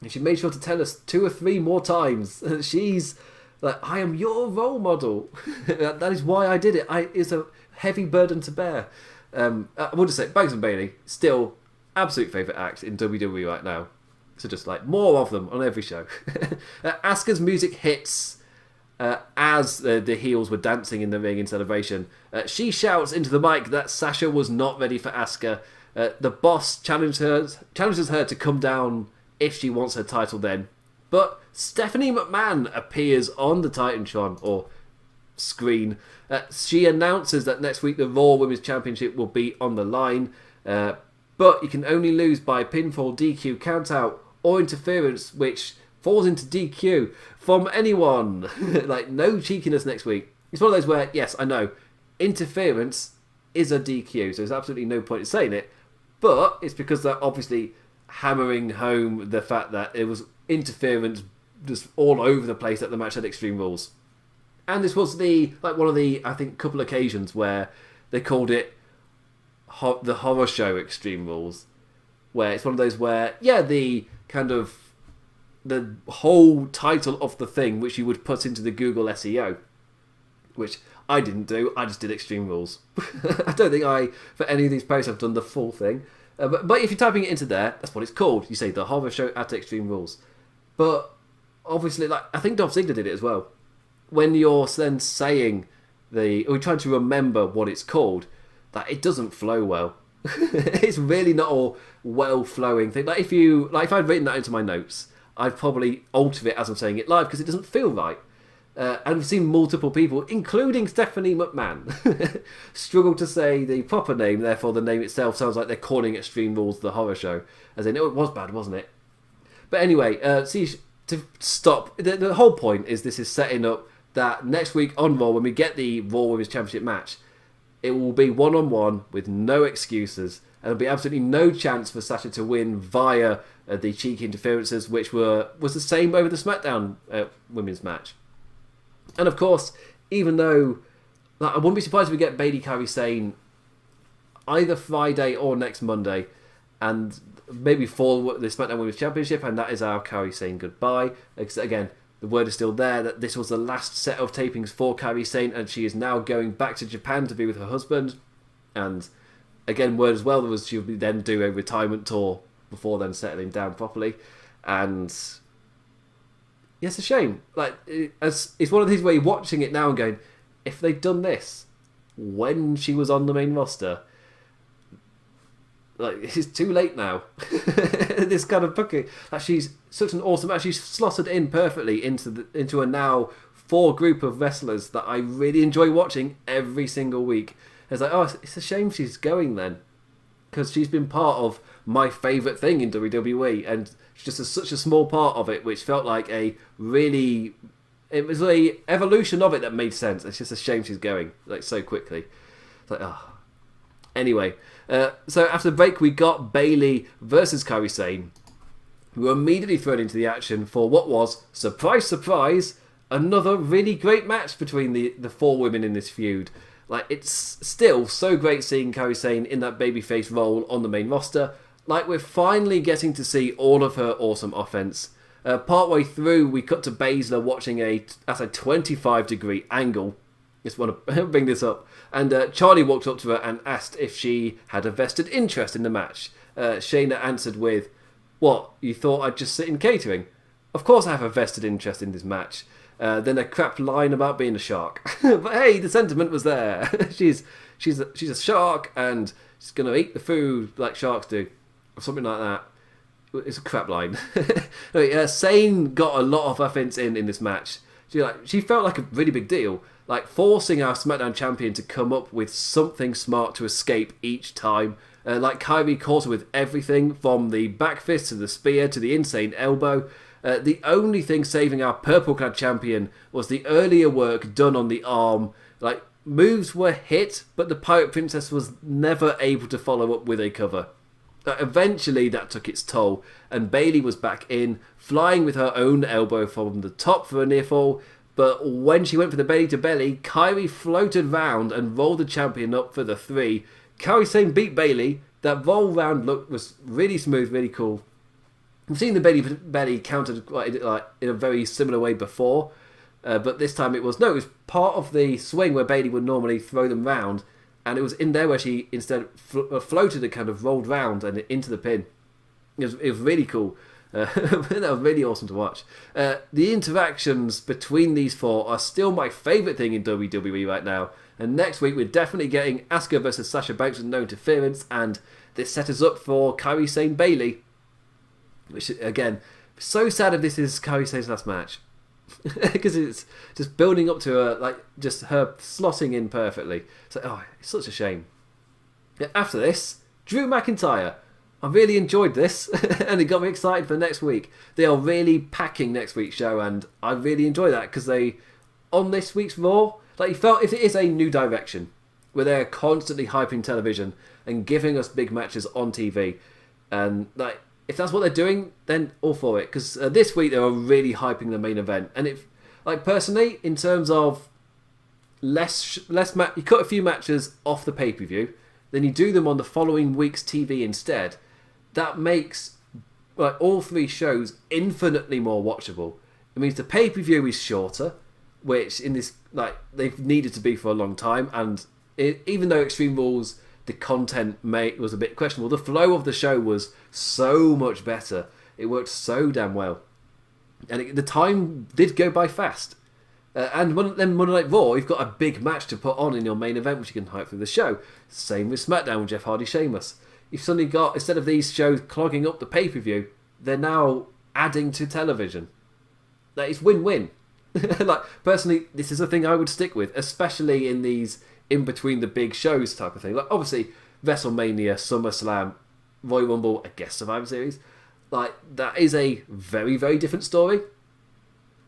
And she made sure to tell us 2 or 3 more times that she's like, I am your role model. That is why I did it. It's a heavy burden to bear. I would just say Banks and Bayley, still absolute favourite act in WWE right now. So just like more of them on every show. Asuka's music hits as the heels were dancing in the ring in celebration, she shouts into the mic that Sasha was not ready for Asuka. The boss challenges her to come down if she wants her title then. But Stephanie McMahon appears on the Titantron, or screen. She announces that next week the Raw Women's Championship will be on the line, but you can only lose by pinfall, DQ, countout, or interference, which falls into DQ from anyone. Like, no cheekiness next week. It's one of those where, yes, I know, interference is a DQ, so there's absolutely no point in saying it, but it's because they're obviously hammering home the fact that it was interference just all over the place at the match at Extreme Rules. And this was one of the, I think, couple occasions where they called it the horror show Extreme Rules, where it's one of those where, yeah, the whole title of the thing, which you would put into the Google SEO, which I didn't do, I just did Extreme Rules. I don't think for any of these posts, I've done the full thing. But if you're typing it into there, that's what it's called. You say the horror show at Extreme Rules. But obviously, I think Dolph Ziggler did it as well. When you're then saying or trying to remember what it's called, that it doesn't flow well. It's really not a well-flowing thing. If I'd written that into my notes, I'd probably alter it as I'm saying it live because it doesn't feel right. And we've seen multiple people, including Stephanie McMahon, struggle to say the proper name, therefore the name itself sounds like they're calling Extreme Rules the horror show. As in, it was bad, wasn't it? But anyway, to stop, the whole point is this is setting up that next week on Raw, when we get the Raw Women's Championship match, it will be one-on-one with no excuses, and there'll be absolutely no chance for Sasha to win via the cheeky interferences, which was the same over the SmackDown women's match. And of course, even though I wouldn't be surprised if we get Bayley Curry Sane either Friday or next Monday, and maybe for the SmackDown Women's Championship, and that is our Curry Sane goodbye. Again, the word is still there that this was the last set of tapings for Curry Sane, and she is now going back to Japan to be with her husband. And again, word as well, there was she'll then do a retirement tour before then settling down properly. And yeah, it's a shame. It's one of these where you're watching it now and going, if they'd done this when she was on the main roster, it's too late now. This kind of booking, she's such an awesome match. She's slotted in perfectly into a now 4 group of wrestlers that I really enjoy watching every single week. It's it's a shame she's going then, because she's been part of my favourite thing in WWE, and she's just such a small part of it, which felt like it was a evolution of it that made sense. It's just a shame she's going so quickly. Anyway, so after the break, we got Bayley versus Curry Sane, who were immediately thrown into the action for what was, surprise, surprise, another really great match between the 4 women in this feud. It's still so great seeing Curry Sane in that babyface role on the main roster. We're finally getting to see all of her awesome offense. Partway through, we cut to Baszler watching at a 25-degree angle. Just want to bring this up. And Charlie walked up to her and asked if she had a vested interest in the match. Shayna answered with, "What, you thought I'd just sit in catering? Of course I have a vested interest in this match." Then a crap line about being a shark. But hey, the sentiment was there. she's a shark and she's going to eat the food like sharks do. Or something like that. It's a crap line. Sane got a lot of offense in this match. She felt like a really big deal. Forcing our SmackDown champion to come up with something smart to escape each time. Kyrie caught her with everything, from the back fist to the spear to the insane elbow. The only thing saving our purple-clad champion was the earlier work done on the arm. Moves were hit, but the Pirate Princess was never able to follow up with a cover. Eventually, that took its toll, and Bayley was back in, flying with her own elbow from the top for a near fall. But when she went for the belly-to-belly, Kyrie floated round and rolled the champion up for the 3. Curry Sane beat Bayley. That roll round look was really smooth, really cool. I've seen the belly countered in a very similar way before, but this time it was part of the swing where Bayley would normally throw them round, and it was in there where she instead floated and kind of rolled round and into the pin. It was really cool. That was really awesome to watch. The interactions between these four are still my favourite thing in WWE right now. And next week we're definitely getting Asuka versus Sasha Banks with no interference, and this set us up for Curry Sane Bayley. Which, again, so sad if this is Curry Sane's last match. Because it's just building up to just her slotting in perfectly. So, it's such a shame. After this, Drew McIntyre. I really enjoyed this, and it got me excited for next week. They are really packing next week's show, and I really enjoy that because on this week's Raw, you felt if it is a new direction where they're constantly hyping television and giving us big matches on TV, and if that's what they're doing, then all for it. Because this week they were really hyping the main event, and personally, in terms of less you cut a few matches off the pay-per-view, then you do them on the following week's TV instead. That makes all three shows infinitely more watchable. It means the pay-per-view is shorter, which in this they've needed to be for a long time, and even though Extreme Rules the content was a bit questionable, the flow of the show was so much better. It worked so damn well, and the time did go by fast. And then Monday Night Raw, you've got a big match to put on in your main event, which you can hype through the show. Same with SmackDown with Jeff Hardy, Sheamus. You've suddenly got, instead of these shows clogging up the pay-per-view, they're now adding to television. It's win-win. Personally, this is a thing I would stick with, especially in these in-between the big shows type of thing. Obviously, WrestleMania, SummerSlam, Royal Rumble, I guess Survivor Series. That is a very, very different story.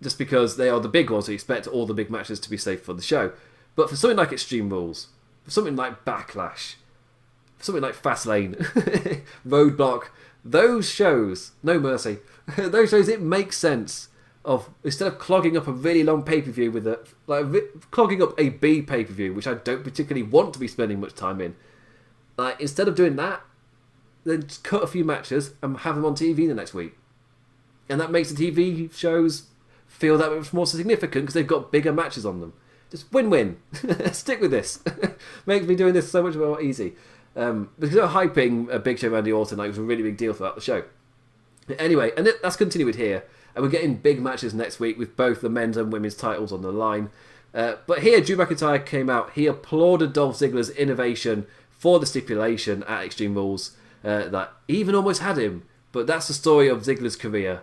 Just because they are the big ones, we expect all the big matches to be safe for the show. But for something like Extreme Rules, for something like Backlash, for something like Fastlane, Roadblock, those shows, No Mercy, those shows, it makes sense of, instead of clogging up a really long pay-per-view with clogging up a B pay-per-view, which I don't particularly want to be spending much time in, instead of doing that, then just cut a few matches and have them on TV the next week. And that makes the TV shows feel that much more significant because they've got bigger matches on them. Just win-win. Stick with this. Makes me doing this so much more easy. Because they're hyping a big show Randy Orton, it was a really big deal throughout the show. Anyway, and that's continued here. And we're getting big matches next week with both the men's and women's titles on the line. But here, Drew McIntyre came out. He applauded Dolph Ziggler's innovation for the stipulation at Extreme Rules. That even almost had him. But that's the story of Ziggler's career.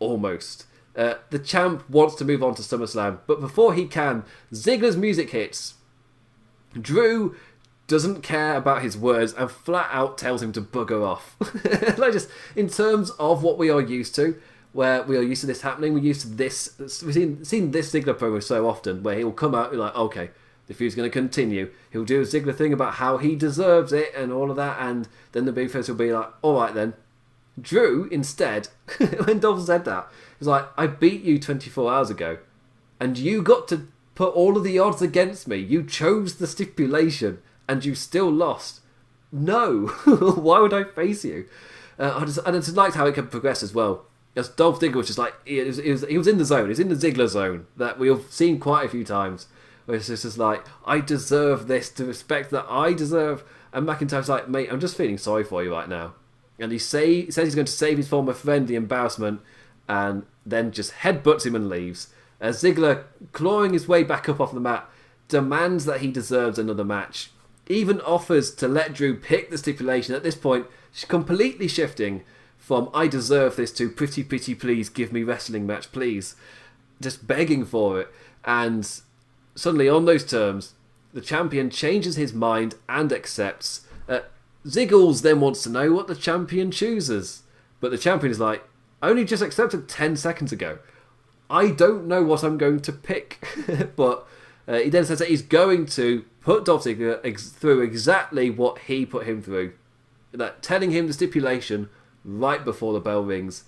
Almost. The champ wants to move on to SummerSlam, but before he can, Ziggler's music hits. Drew doesn't care about his words and flat out tells him to bugger off. Just in terms of what we are used to, where we are used to this happening, we're used to this. We've seen this Ziggler promo so often, where he'll come out and be like, okay, the feud's going to continue. He'll do a Ziggler thing about how he deserves it and all of that, and then the babyface will be like, all right then. Drew, instead, when Dolph said that, he's like, I beat you 24 hours ago, and you got to put all of the odds against me. You chose the stipulation, and you still lost. No, why would I face you? I just liked how it could progress as well. As Dolph Ziggler was just like, he was in the zone. He was in the Ziggler zone that we've seen quite a few times. Where it's just like, I deserve this, to respect that I deserve. And McIntyre's like, mate, I'm just feeling sorry for you right now. And he says he's going to save his former friend the embarrassment, and then just headbutts him and leaves. Ziggler, clawing his way back up off the mat, demands that he deserves another match. Even offers to let Drew pick the stipulation. At this point, she's completely shifting from I deserve this to pretty please give me wrestling match please. Just begging for it. And suddenly on those terms, the champion changes his mind and accepts. Ziggles then wants to know what the champion chooses. But the champion is like, I only just accepted 10 seconds ago. I don't know what I'm going to pick. But he then says that he's going to put Dolph Ziggler through exactly what he put him through. That telling him the stipulation right before the bell rings.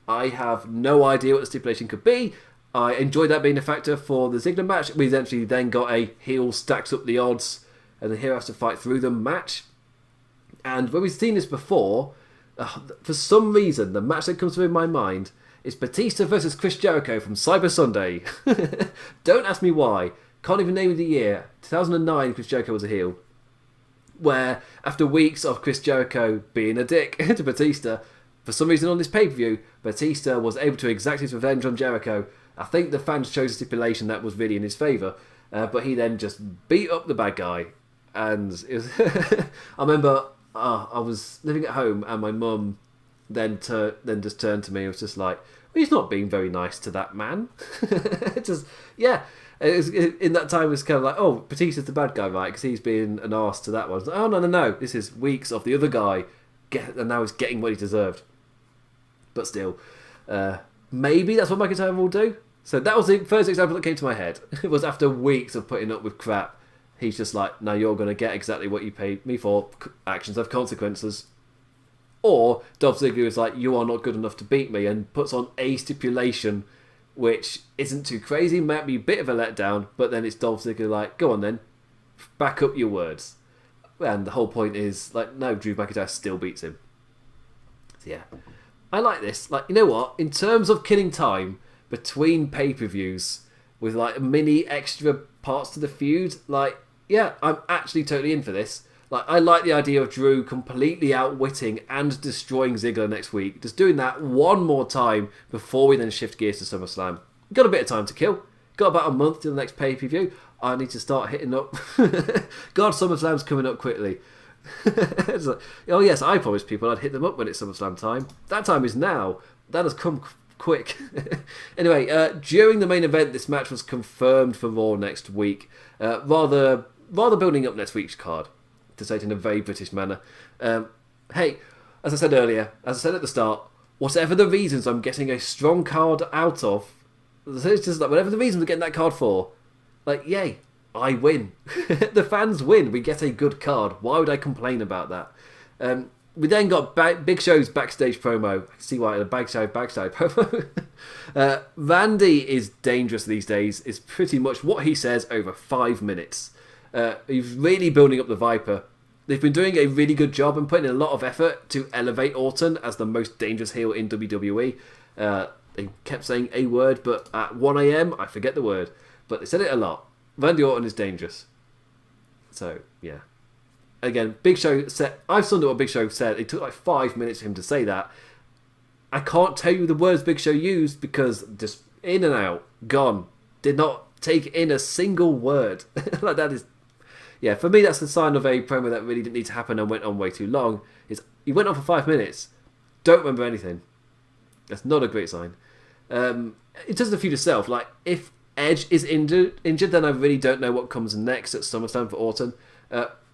I have no idea what the stipulation could be. I enjoyed that being a factor for the Ziggler match. We eventually then got a heel stacks up the odds and the hero has to fight through them match. And when we've seen this before, for some reason, the match that comes to in my mind is Batista versus Chris Jericho from Cyber Sunday. Don't ask me why. Can't even name the year. 2009, Chris Jericho was a heel. Where, after weeks of Chris Jericho being a dick to Batista, for some reason on this pay-per-view, Batista was able to exact his revenge on Jericho. I think the fans chose a stipulation that was really in his favour, but he then just beat up the bad guy. And it was I remember I was living at home and my mum then just turned to me and was just like, well, he's not being very nice to that man. Just, yeah. In that time, it was kind of like, oh, Batista's the bad guy, right? Because he's being an arse to that one. Like, oh, no. This is weeks of the other guy, and now he's getting what he deserved. But still, maybe that's what McIntyre will do. So that was the first example that came to my head. It was after weeks of putting up with crap. He's just like, no, you're going to get exactly what you paid me for. Actions have consequences. Or Dolph Ziggler is like, you are not good enough to beat me, and puts on a stipulation which isn't too crazy, might be a bit of a letdown, but then it's Dolph Ziggler like, go on then, back up your words. And the whole point is, like, no, Drew McIntyre still beats him. So yeah, I like this. Like, you know what? In terms of killing time between pay-per-views with like mini extra parts to the feud, like, yeah, I'm actually totally in for this. Like, I like the idea of Drew completely outwitting and destroying Ziggler next week. Just doing that one more time before we then shift gears to SummerSlam. Got a bit of time to kill. Got about a month to the next pay-per-view. I need to start hitting up. God, SummerSlam's coming up quickly. It's like, oh yes, I promised people I'd hit them up when it's SummerSlam time. That time is now. That has come quick. Anyway, during the main event, this match was confirmed for Raw next week. Rather building up next week's card, to say it in a very British manner. Hey, as I said earlier, as I said at the start, whatever the reasons I'm getting a strong card out of, it's just like, whatever the reasons I'm getting that card for, like, yay, I win. The fans win. We get a good card. Why would I complain about that? We then got Big Show's backstage promo. I can see why, a backstage promo. Randy is dangerous these days. It's pretty much what he says over 5 minutes. He's really building up the Viper. They've been doing a really good job and putting in a lot of effort to elevate Orton as the most dangerous heel in WWE. They kept saying a word, but at 1 a.m, I forget the word. But they said it a lot. Randy Orton is dangerous. So, yeah. Again, Big Show said... I've summed up what Big Show said. It took like 5 minutes for him to say that. I can't tell you the words Big Show used because just in and out, gone. Did not take in a single word. Like, that is... Yeah, for me, that's the sign of a promo that really didn't need to happen and went on way too long. He went on for 5 minutes. Don't remember anything. That's not a great sign. In terms of the feud itself, like, if Edge is injured, then I really don't know what comes next at SummerSlam for Orton.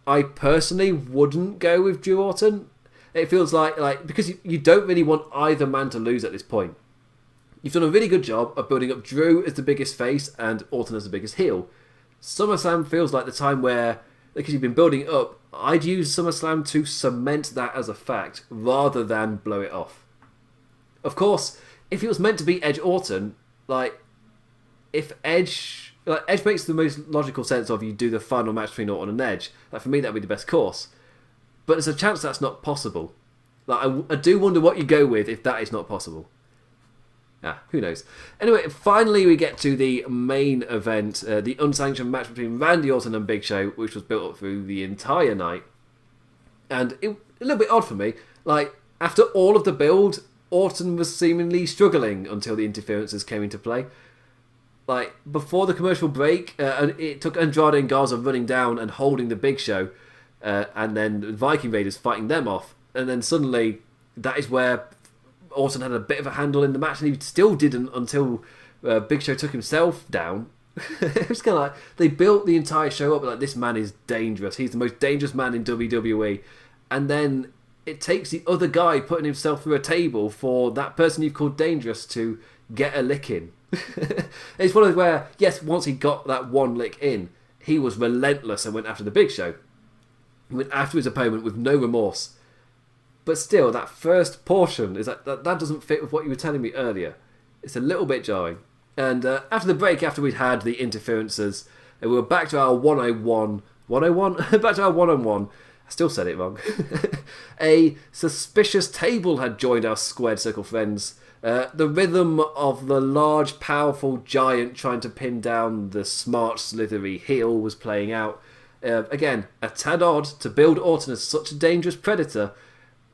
I personally wouldn't go with Drew Orton. It feels like because you don't really want either man to lose at this point. You've done a really good job of building up Drew as the biggest face and Orton as the biggest heel. SummerSlam feels like the time where, because you've been building it up, I'd use SummerSlam to cement that as a fact rather than blow it off. Of course, if it was meant to be Edge Orton, like, if Edge makes the most logical sense of you do the final match between Orton and Edge. Like, for me, that would be the best course. But there's a chance that's not possible. Like, I do wonder what you go with if that is not possible. Who knows? Anyway, finally we get to the main event, the unsanctioned match between Randy Orton and Big Show, which was built up through the entire night. And a little bit odd for me. Like, after all of the build, Orton was seemingly struggling until the interferences came into play. Like, before the commercial break, it took Andrade and Garza running down and holding the Big Show, and then the Viking Raiders fighting them off. And then suddenly, that is where Orton had a bit of a handle in the match, and he still didn't until Big Show took himself down. It was kind of like, they built the entire show up like, this man is dangerous. He's the most dangerous man in WWE. And then it takes the other guy putting himself through a table for that person you've called dangerous to get a lick in. It's one of those where, yes, once he got that one lick in, he was relentless and went after the Big Show. He went after his opponent with no remorse. But still, that first portion is that doesn't fit with what you were telling me earlier. It's a little bit jarring. And after the break, after we'd had the interferences, we were back to our 101. 101? Back to our one-on-one. I still said it wrong. A suspicious table had joined our squared circle friends. The rhythm of the large, powerful giant trying to pin down the smart, slithery heel was playing out. Again, a tad odd to build Orton as such a dangerous predator,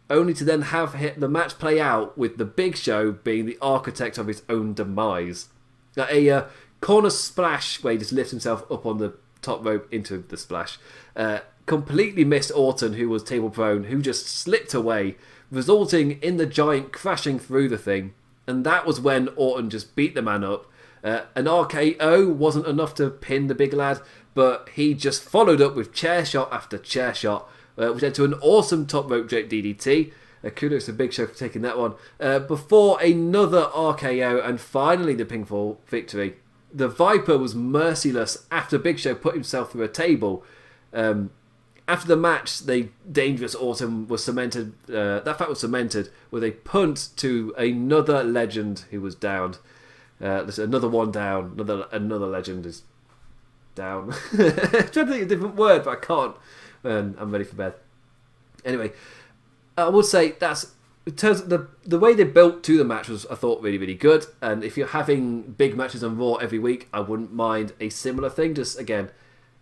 only to then have the match play out with the Big Show being the architect of his own demise. A corner splash where he just lifts himself up on the top rope into the splash. Completely missed Orton, who was table prone, who just slipped away, resulting in the Giant crashing through the thing. And that was when Orton just beat the man up. An RKO wasn't enough to pin the big lad, but he just followed up with chair shot after chair shot, which led to an awesome top rope drape DDT. Kudos to Big Show for taking that one. Before another RKO and finally the pinfall victory. The Viper was merciless after Big Show put himself through a table. After the match, the Dangerous Orton was cemented. That fact was cemented with a punt to another legend who was downed. There's another one down. Another legend is down. I'm trying to think of a different word, but I can't. I'm ready for bed. Anyway, I would say that's in terms of the way they built to the match was, I thought, really, really good. And if you're having big matches on Raw every week, I wouldn't mind a similar thing. Just again,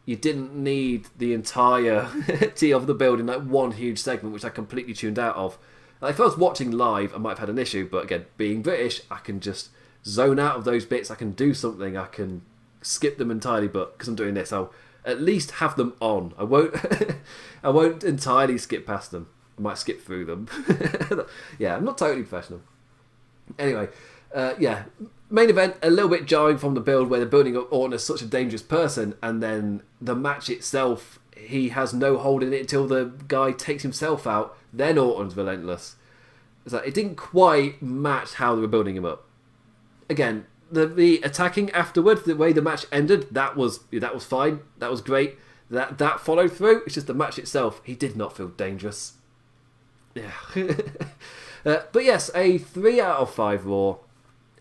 you didn't need the entirety of the build in like one huge segment, which I completely tuned out of. Like, if I was watching live, I might have had an issue. But again, being British, I can just zone out of those bits. I can do something. I can skip them entirely. But because I'm doing this, I'll at least have them on. I won't. I won't entirely skip past them. I might skip through them. Yeah, I'm not totally professional. Anyway, yeah. Main event, a little bit jarring from the build where they're building up Orton as such a dangerous person, and then the match itself, he has no hold in it until the guy takes himself out, then Orton's relentless. It's like, it didn't quite match how they were building him up. Again, the attacking afterwards, the way the match ended, that was fine, that was great. That followed through. It's just the match itself, he did not feel dangerous. Yeah. But yes, a 3 out of 5 Raw.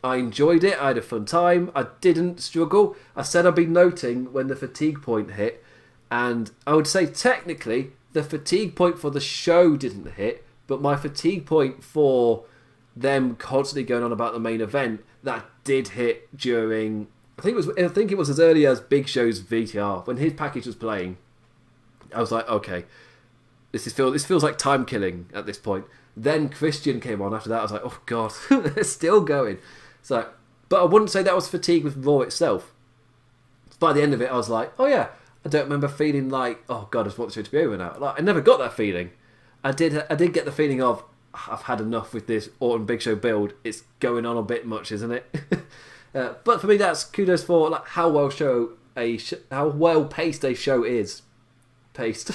I enjoyed it. I had a fun time. I didn't struggle. I said I'd be noting when the fatigue point hit. And I would say technically the fatigue point for the show didn't hit. But my fatigue point for them constantly going on about the main event, that did hit during... I think it was as early as Big Show's VTR. When his package was playing, I was like, okay, this feels like time killing at this point. Then Christian came on after that. I was like, oh god, it's still going. So, but I wouldn't say that was fatigue with Raw itself. By the end of it, I was like, oh yeah, I don't remember feeling like, oh god, I just want the show to be over now. Like, I never got that feeling. I did get the feeling of, I've had enough with this Orton Big Show build. It's going on a bit much, isn't it? But for me, that's kudos for like how well paced a show is. Paced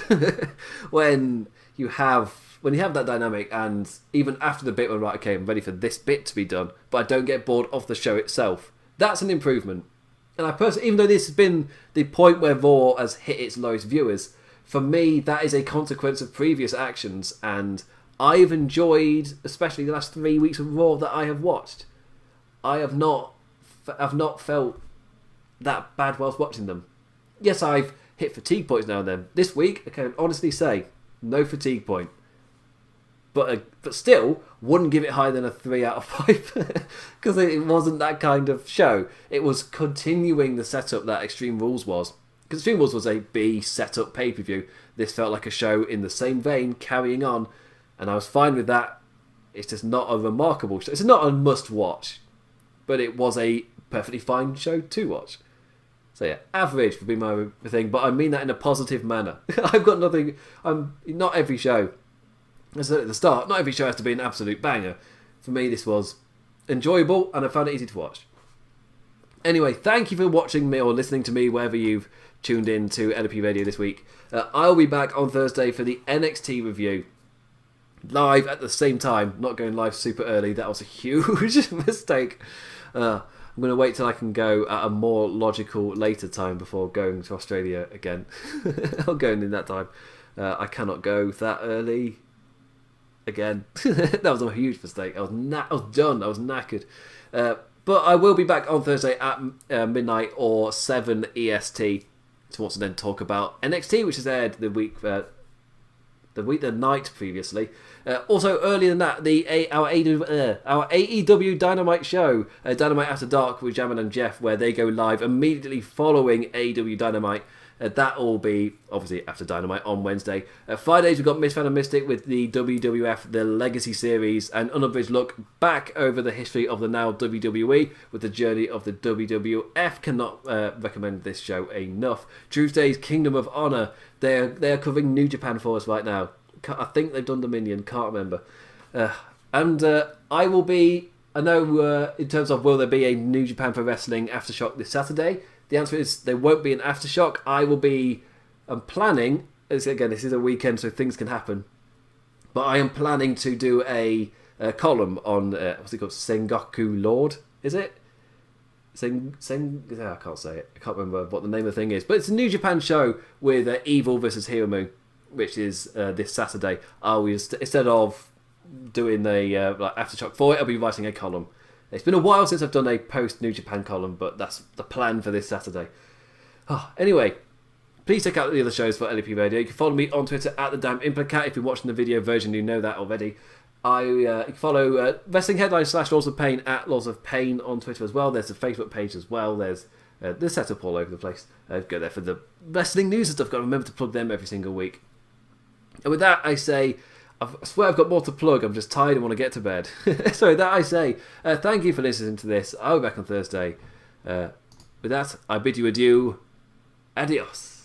when you have that dynamic, and even after the bit when right, okay, I'm ready for this bit to be done, but I don't get bored of the show itself. That's an improvement. And I personally, even though this has been the point where Raw has hit its lowest viewers, for me that is a consequence of previous actions, and I've enjoyed, especially the last 3 weeks of Raw that I have watched. I've not felt that bad whilst watching them. Yes, I've hit fatigue points now and then. This week, I can honestly say, no fatigue point. But still, wouldn't give it higher than a 3 out of 5. Because it wasn't that kind of show. It was continuing the setup that Extreme Rules was. Because Extreme Rules was a B setup pay-per-view. This felt like a show in the same vein, carrying on. And I was fine with that. It's just not a remarkable show. It's not a must-watch. But it was a perfectly fine show to watch. So yeah, average would be my thing, but I mean that in a positive manner. I've got nothing... not every show, as I said at the start, not every show has to be an absolute banger. For me, this was enjoyable, and I found it easy to watch. Anyway, thank you for watching me or listening to me wherever you've tuned in to LOP Radio this week. I'll be back on Thursday for the NXT review. Live at the same time, not going live super early. That was a huge mistake. I'm going to wait till I can go at a more logical later time before going to Australia again. I'll go in that time. I cannot go that early again. That was a huge mistake. I was done. I was knackered. But I will be back on Thursday at midnight or 7 EST to also then talk about NXT, which has aired the night previously. Also, earlier than that, our AEW Dynamite show, Dynamite After Dark with Jamin and Jeff, where they go live immediately following AEW Dynamite. That will be, obviously, after Dynamite on Wednesday. Fridays, we've got Miss Fan and Mystic with the WWF The Legacy Series, an unabridged look back over the history of the now WWE with the journey of the WWF. Cannot recommend this show enough. Tuesdays, Kingdom of Honor. They're covering New Japan for us right now. I think they've done Dominion, can't remember. And I will be, I know in terms of will there be a New Japan Pro Wrestling Aftershock this Saturday, the answer is there won't be an Aftershock. I'm planning, again this is a weekend so things can happen, but I am planning to do a column on, what's it called, Sengoku Lord, is it? I can't say it, I can't remember what the name of the thing is, but it's a New Japan show with Evil versus Hiromu, which is this Saturday. Instead of doing the Aftershock for it, I'll be writing a column. It's been a while since I've done a post New Japan column, but that's the plan for this Saturday. Anyway, please check out the other shows for LOP Radio. You can follow me on Twitter at the Damn Implicat. If you're watching the video version, you know that already. You can follow Wrestling Headlines / Laws of Pain at Laws of Pain on Twitter as well. There's a Facebook page as well. There's setup all over the place. Go there for the wrestling news and stuff. Got to remember to plug them every single week. And with that, I say, I swear I've got more to plug. I'm just tired and want to get to bed. So with that, I say, thank you for listening to this. I'll be back on Thursday. With that, I bid you adieu. Adios.